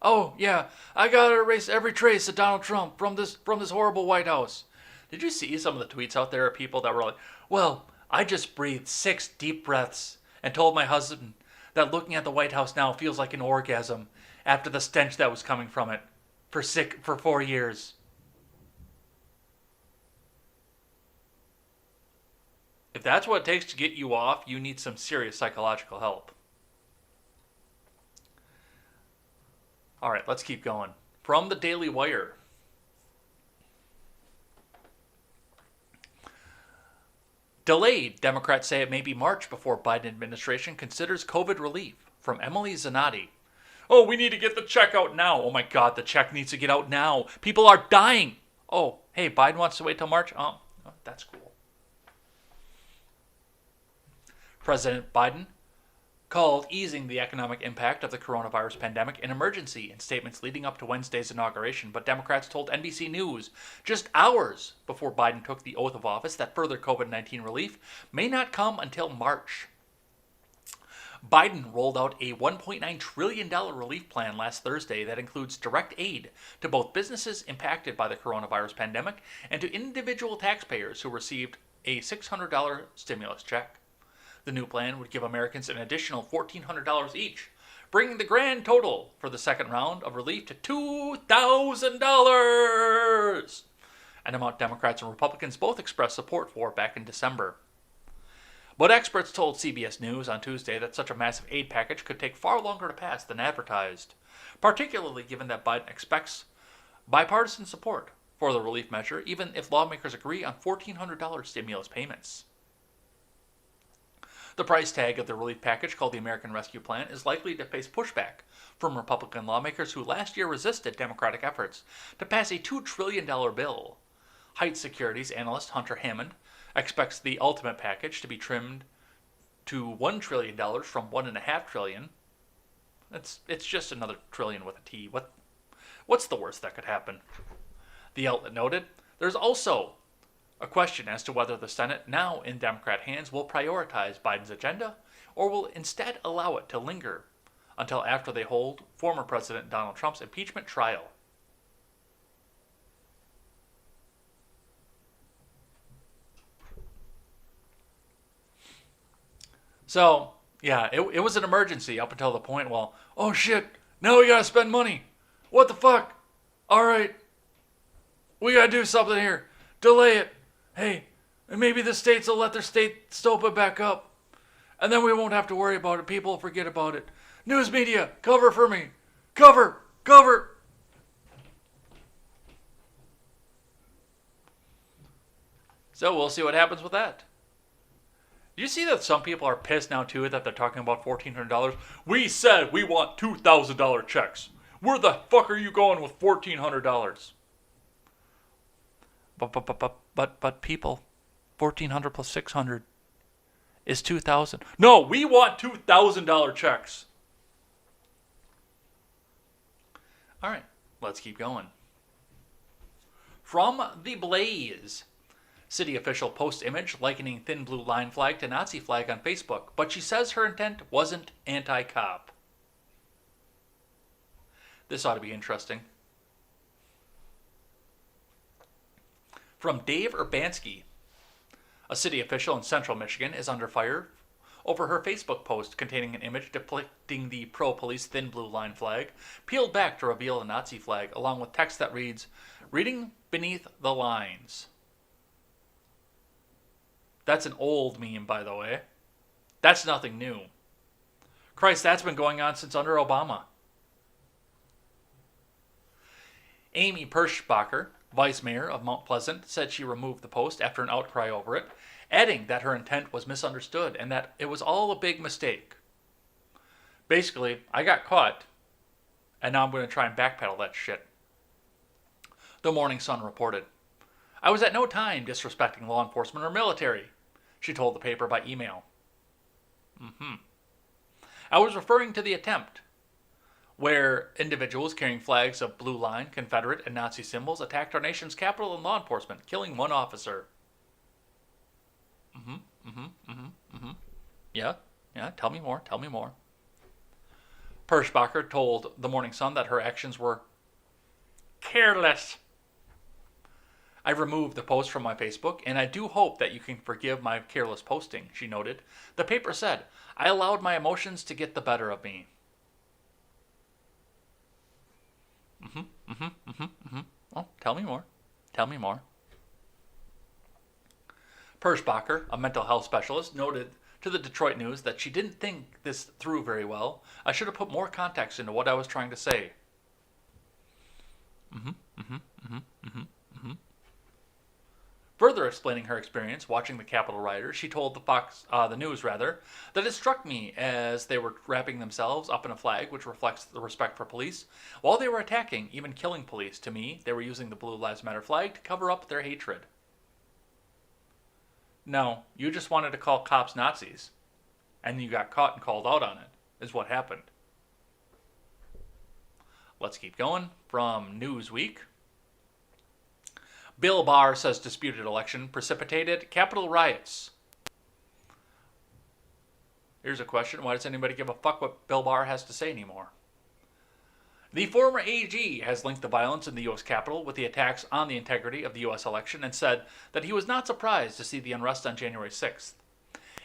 Oh, yeah, I gotta erase every trace of Donald Trump from this horrible White House. Did you see some of the tweets out there of people that were like, well, I just breathed 6 deep breaths and told my husband that looking at the White House now feels like an orgasm after the stench that was coming from it for 4 years. If that's what it takes to get you off, you need some serious psychological help. All right, let's keep going. From the Daily Wire. Delayed. Democrats say it may be March before Biden administration considers COVID relief. From Emily Zanotti. Oh, we need to get the check out now. Oh my God, the check needs to get out now. People are dying. Oh, hey, Biden wants to wait till March? Oh, that's cool. President Biden called easing the economic impact of the coronavirus pandemic an emergency in statements leading up to Wednesday's inauguration, but Democrats told NBC News just hours before Biden took the oath of office that further COVID-19 relief may not come until March. Biden rolled out a $1.9 trillion relief plan last Thursday that includes direct aid to both businesses impacted by the coronavirus pandemic and to individual taxpayers who received a $600 stimulus check. The new plan would give Americans an additional $1,400 each, bringing the grand total for the second round of relief to $2,000, an amount Democrats and Republicans both expressed support for back in December. But experts told CBS News on Tuesday that such a massive aid package could take far longer to pass than advertised, particularly given that Biden expects bipartisan support for the relief measure, even if lawmakers agree on $1,400 stimulus payments. The price tag of the relief package, called the American Rescue Plan, is likely to face pushback from Republican lawmakers who last year resisted Democratic efforts to pass a $2 trillion bill. Heights Securities analyst Hunter Hammond expects the ultimate package to be trimmed to $1 trillion from $1.5 trillion. It's just another trillion with a T. What's the worst that could happen? The outlet noted, there's also a question as to whether the Senate, now in Democrat hands, will prioritize Biden's agenda or will instead allow it to linger until after they hold former President Donald Trump's impeachment trial. So, yeah, it was an emergency up until the point, well, oh shit, now we gotta spend money. What the fuck? Alright, we gotta do something here. Delay it. Hey, and maybe the states will let their state STOPA back up. And then we won't have to worry about it. People will forget about it. News media, cover for me. Cover! So we'll see what happens with that. You see that some people are pissed now too that they're talking about $1,400? We said we want $2,000 checks. Where the fuck are you going with $1,400? But people, 1,400 plus 600 is 2,000. No, we want $2,000 checks. All right, let's keep going. From The Blaze. City official posts image likening thin blue line flag to Nazi flag on Facebook, but she says her intent wasn't anti-cop. This ought to be interesting. From Dave Urbanski. A city official in central Michigan is under fire over her Facebook post containing an image depicting the pro-police thin blue line flag, peeled back to reveal a Nazi flag, along with text that reads, "Reading beneath the lines." That's an old meme, by the way. That's nothing new. Christ, that's been going on since under Obama. Amy Perschbacher, vice mayor of Mount Pleasant, said she removed the post after an outcry over it, adding that her intent was misunderstood and that it was all a big mistake. Basically, I got caught, and now I'm going to try and backpedal that shit. The Morning Sun reported, "I was at no time disrespecting law enforcement or military," she told the paper by email. "I was referring to the attempt, where individuals carrying flags of blue line, Confederate, and Nazi symbols attacked our nation's capital and law enforcement, killing one officer." Yeah, tell me more. Perschbacher told the Morning Sun that her actions were careless. "I removed the post from my Facebook, and I do hope that you can forgive my careless posting," she noted. The paper said, "I allowed my emotions to get the better of me." Well, tell me more. Perschbacher, a mental health specialist, noted to the Detroit News that she didn't think this through very well. "I should have put more context into what I was trying to say." Further explaining her experience watching the Capitol rioters, she told the News, that it struck me as they were wrapping themselves up in a flag which reflects the respect for police, while they were attacking, even killing police. To me, they were using the Blue Lives Matter flag to cover up their hatred. No, you just wanted to call cops Nazis, and you got caught and called out on it, is what happened. Let's keep going. From Newsweek. Bill Barr says disputed election precipitated Capitol riots. Here's a question. Why does anybody give a fuck what Bill Barr has to say anymore? The former AG has linked the violence in the U.S. Capitol with the attacks on the integrity of the U.S. election and said that he was not surprised to see the unrest on January 6th.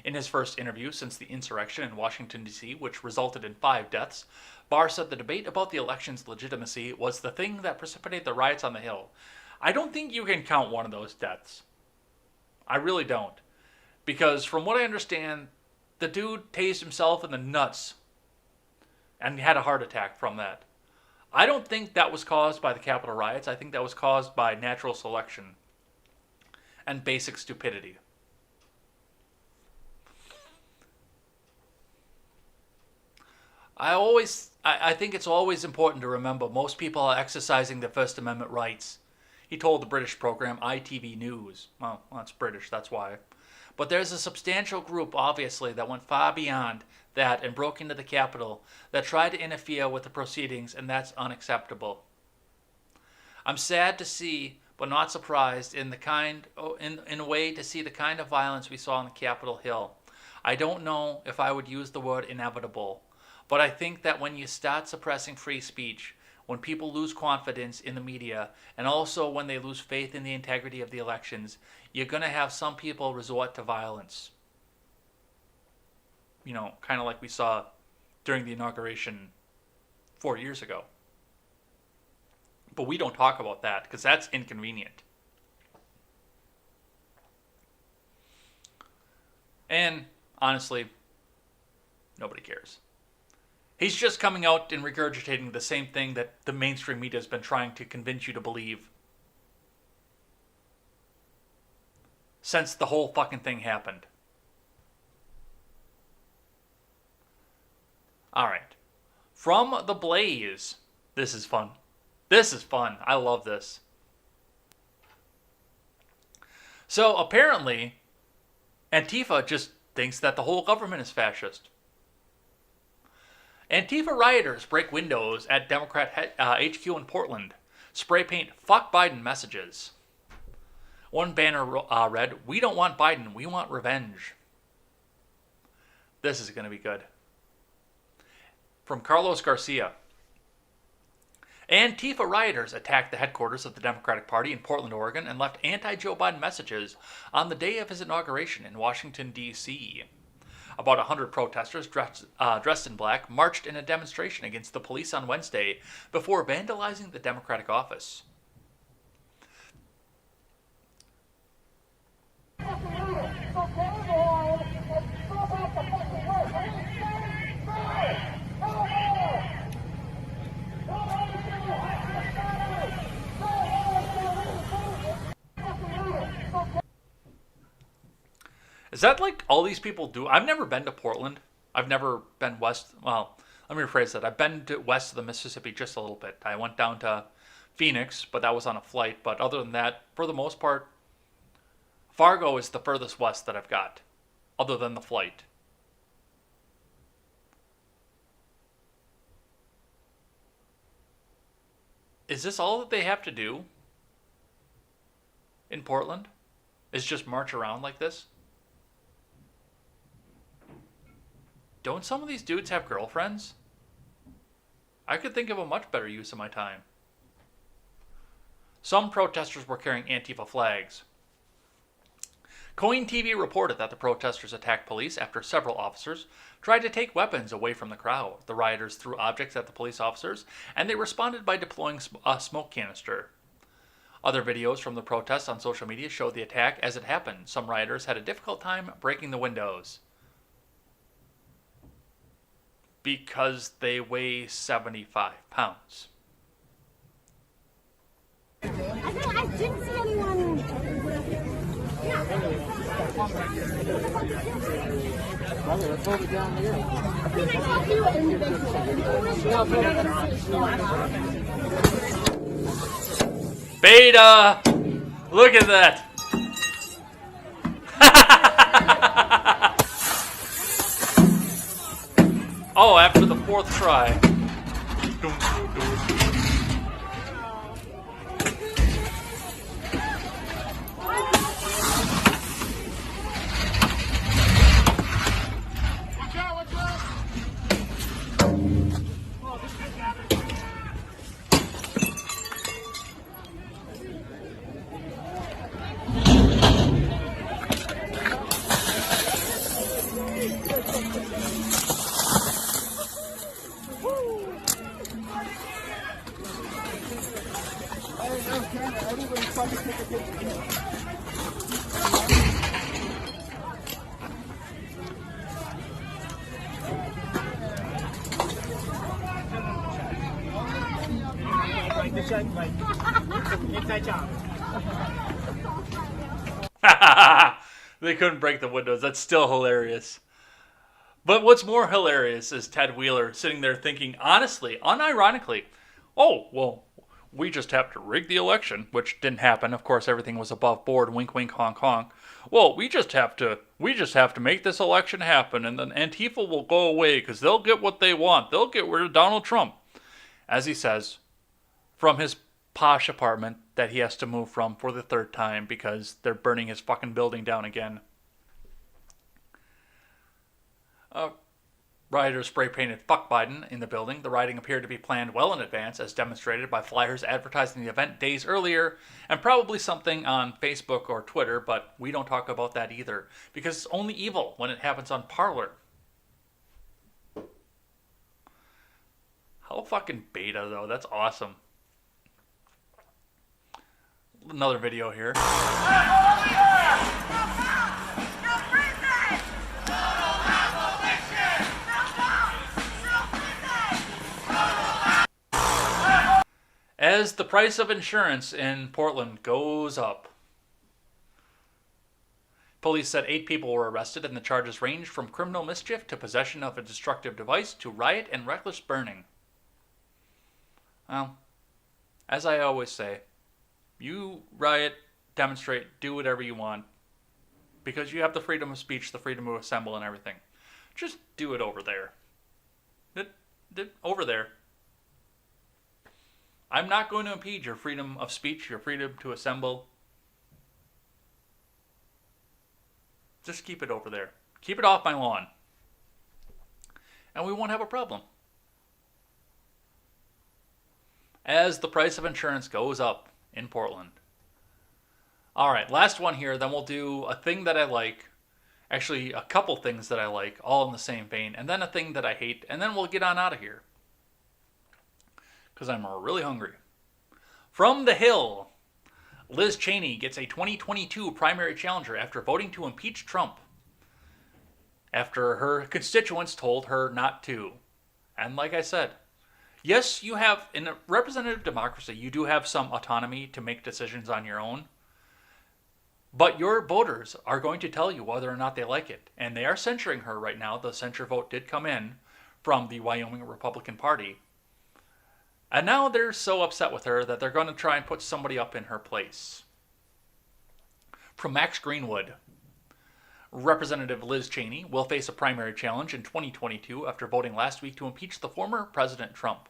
In his first interview since the insurrection in Washington, D.C., which resulted in 5 deaths, Barr said the debate about the election's legitimacy was the thing that precipitated the riots on the Hill. I don't think you can count one of those deaths. I really don't. Because from what I understand, the dude tased himself in the nuts and had a heart attack from that. I don't think that was caused by the Capitol riots. I think that was caused by natural selection and basic stupidity. I think it's always important to remember most people are exercising their First Amendment rights. He told the British program ITV News. Well, that's British, that's why. But there's a substantial group, obviously, that went far beyond that and broke into the Capitol that tried to interfere with the proceedings, and that's unacceptable. I'm sad to see, but not surprised, in a way to see the kind of violence we saw on the Capitol Hill. I don't know if I would use the word inevitable, but I think that when you start suppressing free speech, when people lose confidence in the media, and also when they lose faith in the integrity of the elections, you're going to have some people resort to violence. You know, kind of like we saw during the inauguration 4 years ago. But we don't talk about that because that's inconvenient. And honestly, nobody cares. He's just coming out and regurgitating the same thing that the mainstream media has been trying to convince you to believe since the whole fucking thing happened. All right. From the Blaze. This is fun. This is fun. I love this. So apparently, Antifa just thinks that the whole government is fascist. Antifa rioters break windows at Democrat HQ in Portland. Spray paint "Fuck Biden" messages. One banner read, "We don't want Biden, we want revenge." This is going to be good. From Carlos Garcia. Antifa rioters attacked the headquarters of the Democratic Party in Portland, Oregon, and left anti-Joe Biden messages on the day of his inauguration in Washington, D.C. About 100 protesters dressed in black marched in a demonstration against the police on Wednesday before vandalizing the Democratic office. Is that like all these people do? I've never been to Portland. I've never been west. Well, let me rephrase that. I've been to west of the Mississippi just a little bit. I went down to Phoenix, but that was on a flight. But other than that, for the most part, Fargo is the furthest west that I've got, other than the flight. Is this all that they have to do in Portland? Is just march around like this? Don't some of these dudes have girlfriends? I could think of a much better use of my time. Some protesters were carrying Antifa flags. Coin TV reported that the protesters attacked police after several officers tried to take weapons away from the crowd. The rioters threw objects at the police officers, and they responded by deploying a smoke canister. Other videos from the protests on social media showed the attack as it happened. Some rioters had a difficult time breaking the windows because they weigh 75 pounds. I didn't see anyone. Beta! Look at that! Oh, after the fourth try. They couldn't break the windows. That's still hilarious. But what's more hilarious is Ted Wheeler sitting there thinking, honestly, unironically, oh, well, we just have to rig the election, which didn't happen. Of course, everything was above board. Wink, wink, honk, honk. Well, we just have to make this election happen, and then Antifa will go away because they'll get what they want. They'll get rid of Donald Trump, as he says, from his posh apartment that he has to move from for the third time because they're burning his fucking building down again. Rioters spray-painted "Fuck Biden" in the building. The rioting appeared to be planned well in advance, as demonstrated by flyers advertising the event days earlier, and probably something on Facebook or Twitter, but we don't talk about that either, because it's only evil when it happens on Parler. How fucking beta, though. That's awesome. Another video here. As the price of insurance in Portland goes up. Police said 8 people were arrested, and the charges ranged from criminal mischief to possession of a destructive device to riot and reckless burning. Well, as I always say, you riot, demonstrate, do whatever you want, because you have the freedom of speech, the freedom to assemble, and everything. Just do it over there. Over there. I'm not going to impede your freedom of speech, your freedom to assemble. Just keep it over there. Keep it off my lawn. And we won't have a problem. As the price of insurance goes up in Portland. All right, last one here. Then we'll do a thing that I like. Actually, a couple things that I like, all in the same vein. And then a thing that I hate. And then we'll get on out of here. Because I'm really hungry. From the Hill. Liz Cheney gets a 2022 primary challenger after voting to impeach Trump. After her constituents told her not to. And like I said, yes, you have, in a representative democracy, you do have some autonomy to make decisions on your own. But your voters are going to tell you whether or not they like it. And they are censuring her right now. The censure vote did come in from the Wyoming Republican Party. And now they're so upset with her that they're going to try and put somebody up in her place. From Max Greenwood, Representative Liz Cheney will face a primary challenge in 2022 after voting last week to impeach the former President Trump.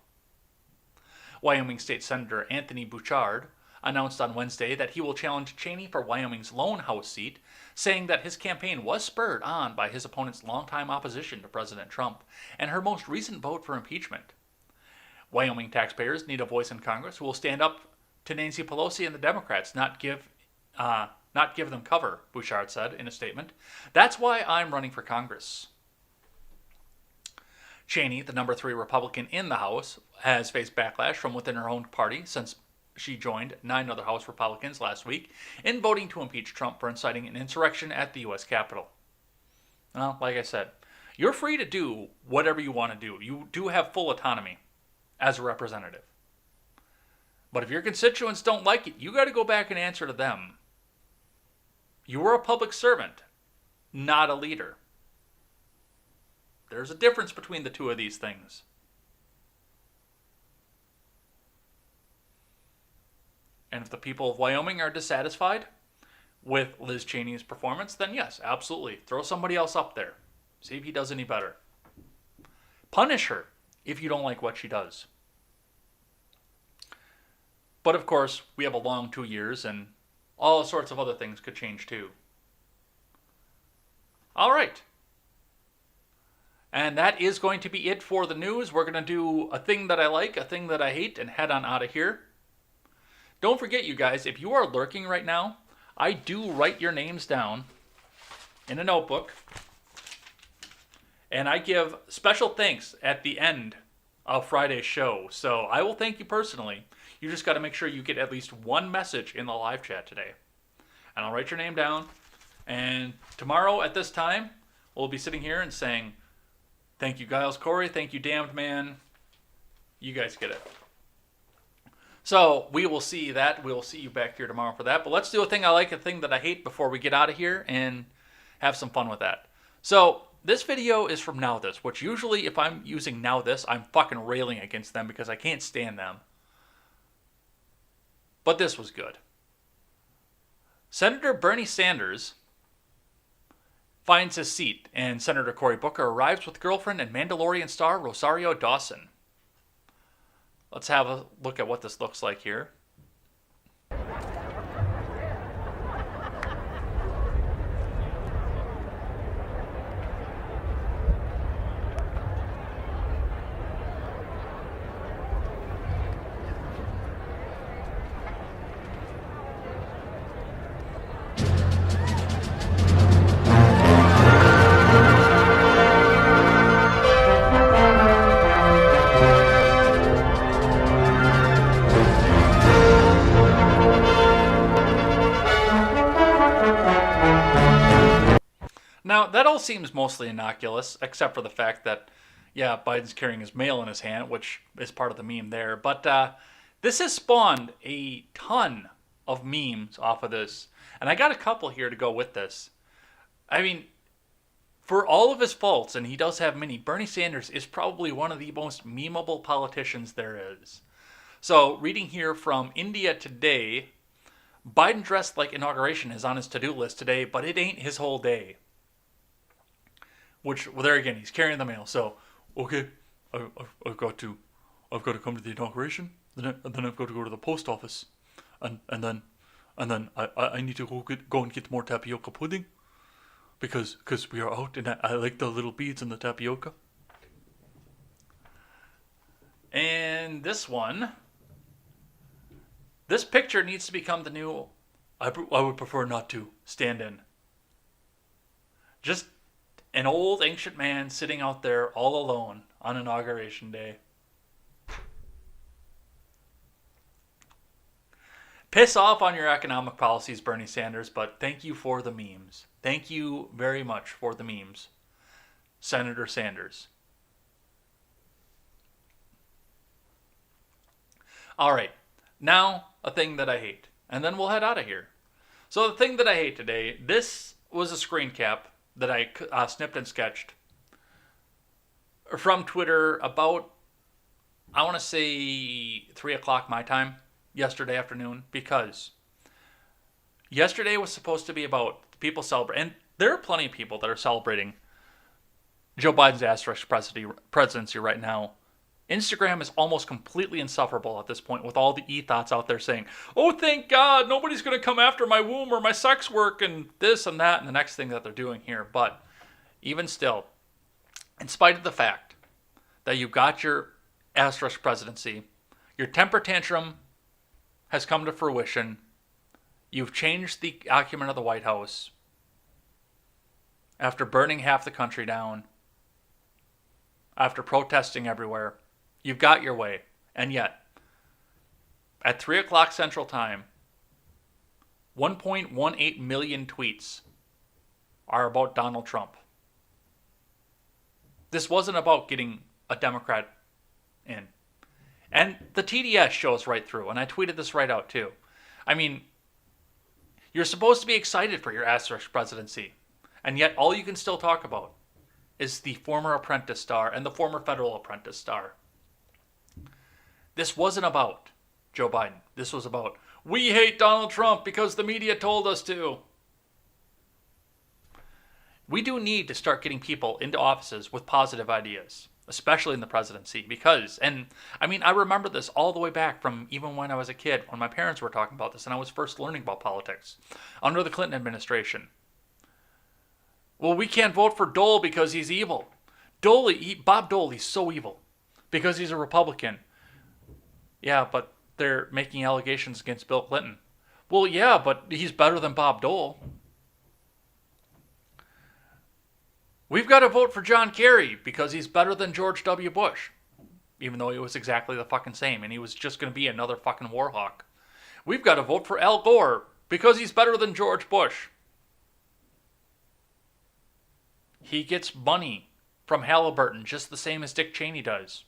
Wyoming State Senator Anthony Bouchard announced on Wednesday that he will challenge Cheney for Wyoming's lone House seat, saying that his campaign was spurred on by his opponent's longtime opposition to President Trump and her most recent vote for impeachment. Wyoming taxpayers need a voice in Congress who will stand up to Nancy Pelosi and the Democrats, not give them cover, Bouchard said in a statement. That's why I'm running for Congress. Cheney, the number 3 Republican in the House, has faced backlash from within her own party since she joined 9 other House Republicans last week in voting to impeach Trump for inciting an insurrection at the U.S. Capitol. Well, like I said, you're free to do whatever you want to do. You do have full autonomy as a representative. But if your constituents don't like it, you got to go back and answer to them. You were a public servant, not a leader. There's a difference between the two of these things. And if the people of Wyoming are dissatisfied with Liz Cheney's performance, then yes, absolutely. Throw somebody else up there. See if he does any better. Punish her if you don't like what she does. But of course, we have a long 2 years and all sorts of other things could change too. All right. And that is going to be it for the news. We're going to do a thing that I like, a thing that I hate, and head on out of here. Don't forget, you guys, if you are lurking right now, I do write your names down in a notebook. And I give special thanks at the end of Friday's show. So I will thank you personally. You just got to make sure you get at least one message in the live chat today. And I'll write your name down. And tomorrow at this time, we'll be sitting here and saying, thank you, Giles Corey. Thank you, Damned Man. You guys get it. So we will see that. We'll see you back here tomorrow for that. But let's do a thing I like, a thing that I hate before we get out of here and have some fun with that. So this video is from Now This, which usually if I'm using Now This, I'm fucking railing against them because I can't stand them. But this was good. Senator Bernie Sanders finds his seat, and Senator Cory Booker arrives with girlfriend and Mandalorian star Rosario Dawson. Let's have a look at what this looks like here. Now, that all seems mostly innocuous, except for the fact that, yeah, Biden's carrying his mail in his hand, which is part of the meme there. But this has spawned a ton of memes off of this. And I got a couple here to go with this. I mean, for all of his faults, and he does have many, Bernie Sanders is probably one of the most memeable politicians there is. So, reading here from India Today, Biden dressed like inauguration is on his to-do list today, but it ain't his whole day. Which, well, there again, he's carrying the mail. So, okay, I've got to come to the inauguration, then I've got to go to the post office, and then I need to go and get more tapioca pudding, because we are out, and I like the little beads in the tapioca. And this picture needs to become the new, I would prefer not to, stand-in. Just an old ancient man sitting out there all alone on Inauguration Day. Piss off on your economic policies, Bernie Sanders, but thank you for the memes. Thank you very much for the memes, Senator Sanders. All right, now a thing that I hate, and then we'll head out of here. So the thing that I hate today, this was a screen cap that I snipped and sketched from Twitter about, I want to say 3 o'clock my time yesterday afternoon, because yesterday was supposed to be about people celebrating, and there are plenty of people that are celebrating Joe Biden's asterisk presidency right now. Instagram is almost completely insufferable at this point, with all the e-thoughts out there saying, oh, thank God, nobody's going to come after my womb or my sex work and this and that and the next thing that they're doing here. But even still, in spite of the fact that you got your asterisk presidency, your temper tantrum has come to fruition, you've changed the occupant of the White House after burning half the country down, after protesting everywhere, you've got your way. And yet, at 3 o'clock Central Time, 1.18 million tweets are about Donald Trump. This wasn't about getting a Democrat in. And the TDS shows right through, and I tweeted this right out too. I mean, you're supposed to be excited for your asterisk presidency, and yet all you can still talk about is the former Apprentice star and the former federal Apprentice star. This wasn't about Joe Biden. This was about, we hate Donald Trump because the media told us to. We do need to start getting people into offices with positive ideas, especially in the presidency, because, and I mean, I remember this all the way back from even when I was a kid, when my parents were talking about this and I was first learning about politics under the Clinton administration. Well, we can't vote for Dole because he's evil. Bob Dole, he's so evil because he's a Republican. Yeah, but they're making allegations against Bill Clinton. Well, yeah, but he's better than Bob Dole. We've got to vote for John Kerry because he's better than George W. Bush, even though he was exactly the fucking same and he was just going to be another fucking war hawk. We've got to vote for Al Gore because he's better than George Bush. He gets money from Halliburton just the same as Dick Cheney does.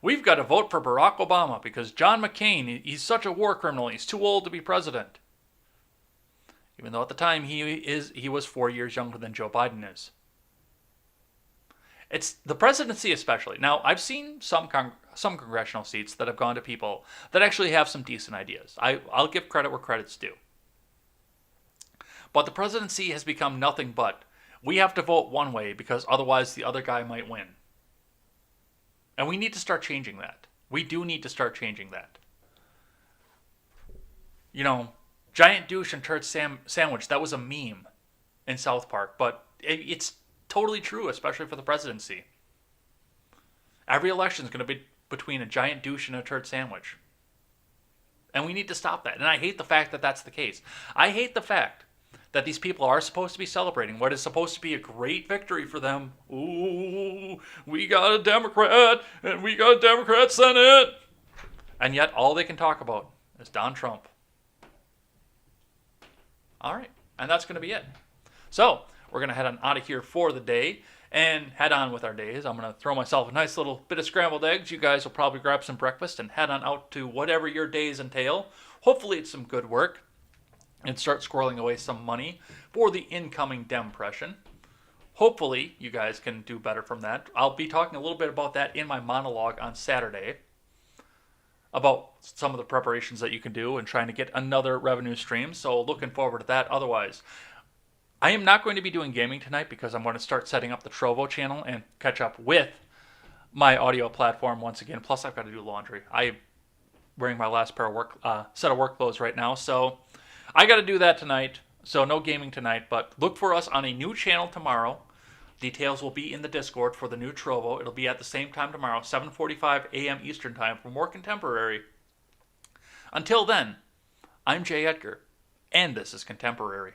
We've got to vote for Barack Obama because John McCain, he's such a war criminal, he's too old to be president. Even though at the time he was 4 years younger than Joe Biden is. It's the presidency especially. Now, I've seen some congressional seats that have gone to people that actually have some decent ideas. I'll give credit where credit's due. But the presidency has become nothing but, we have to vote one way because otherwise the other guy might win. And we need to start changing that. We do need to start changing that. You know, giant douche and turd sandwich, that was a meme in South Park, but it's totally true, especially for the presidency. Every election is going to be between a giant douche and a turd sandwich. And we need to stop that. And I hate the fact that that's the case. I hate the fact that these people are supposed to be celebrating what is supposed to be a great victory for them. Ooh, we got a Democrat, and we got a Democrat Senate. And yet all they can talk about is Don Trump. All right, and that's going to be it. So we're going to head on out of here for the day and head on with our days. I'm going to throw myself a nice little bit of scrambled eggs. You guys will probably grab some breakfast and head on out to whatever your days entail. Hopefully it's some good work. and start squirreling away some money for the incoming Dempression. Hopefully, you guys can do better from that. I'll be talking a little bit about that in my monologue on Saturday, about some of the preparations that you can do and trying to get another revenue stream. So looking forward to that. Otherwise, I am not going to be doing gaming tonight because I'm going to start setting up the Trovo channel and catch up with my audio platform once again. Plus, I've got to do laundry. I'm wearing my last pair of set of work clothes right now, so I got to do that tonight. So no gaming tonight, but look for us on a new channel tomorrow. Details will be in the Discord for the new Trovo. It'll be at the same time tomorrow, 7:45 a.m. Eastern Time for more contemporary. Until then, I'm Jay Edgar, and this is Contemporary.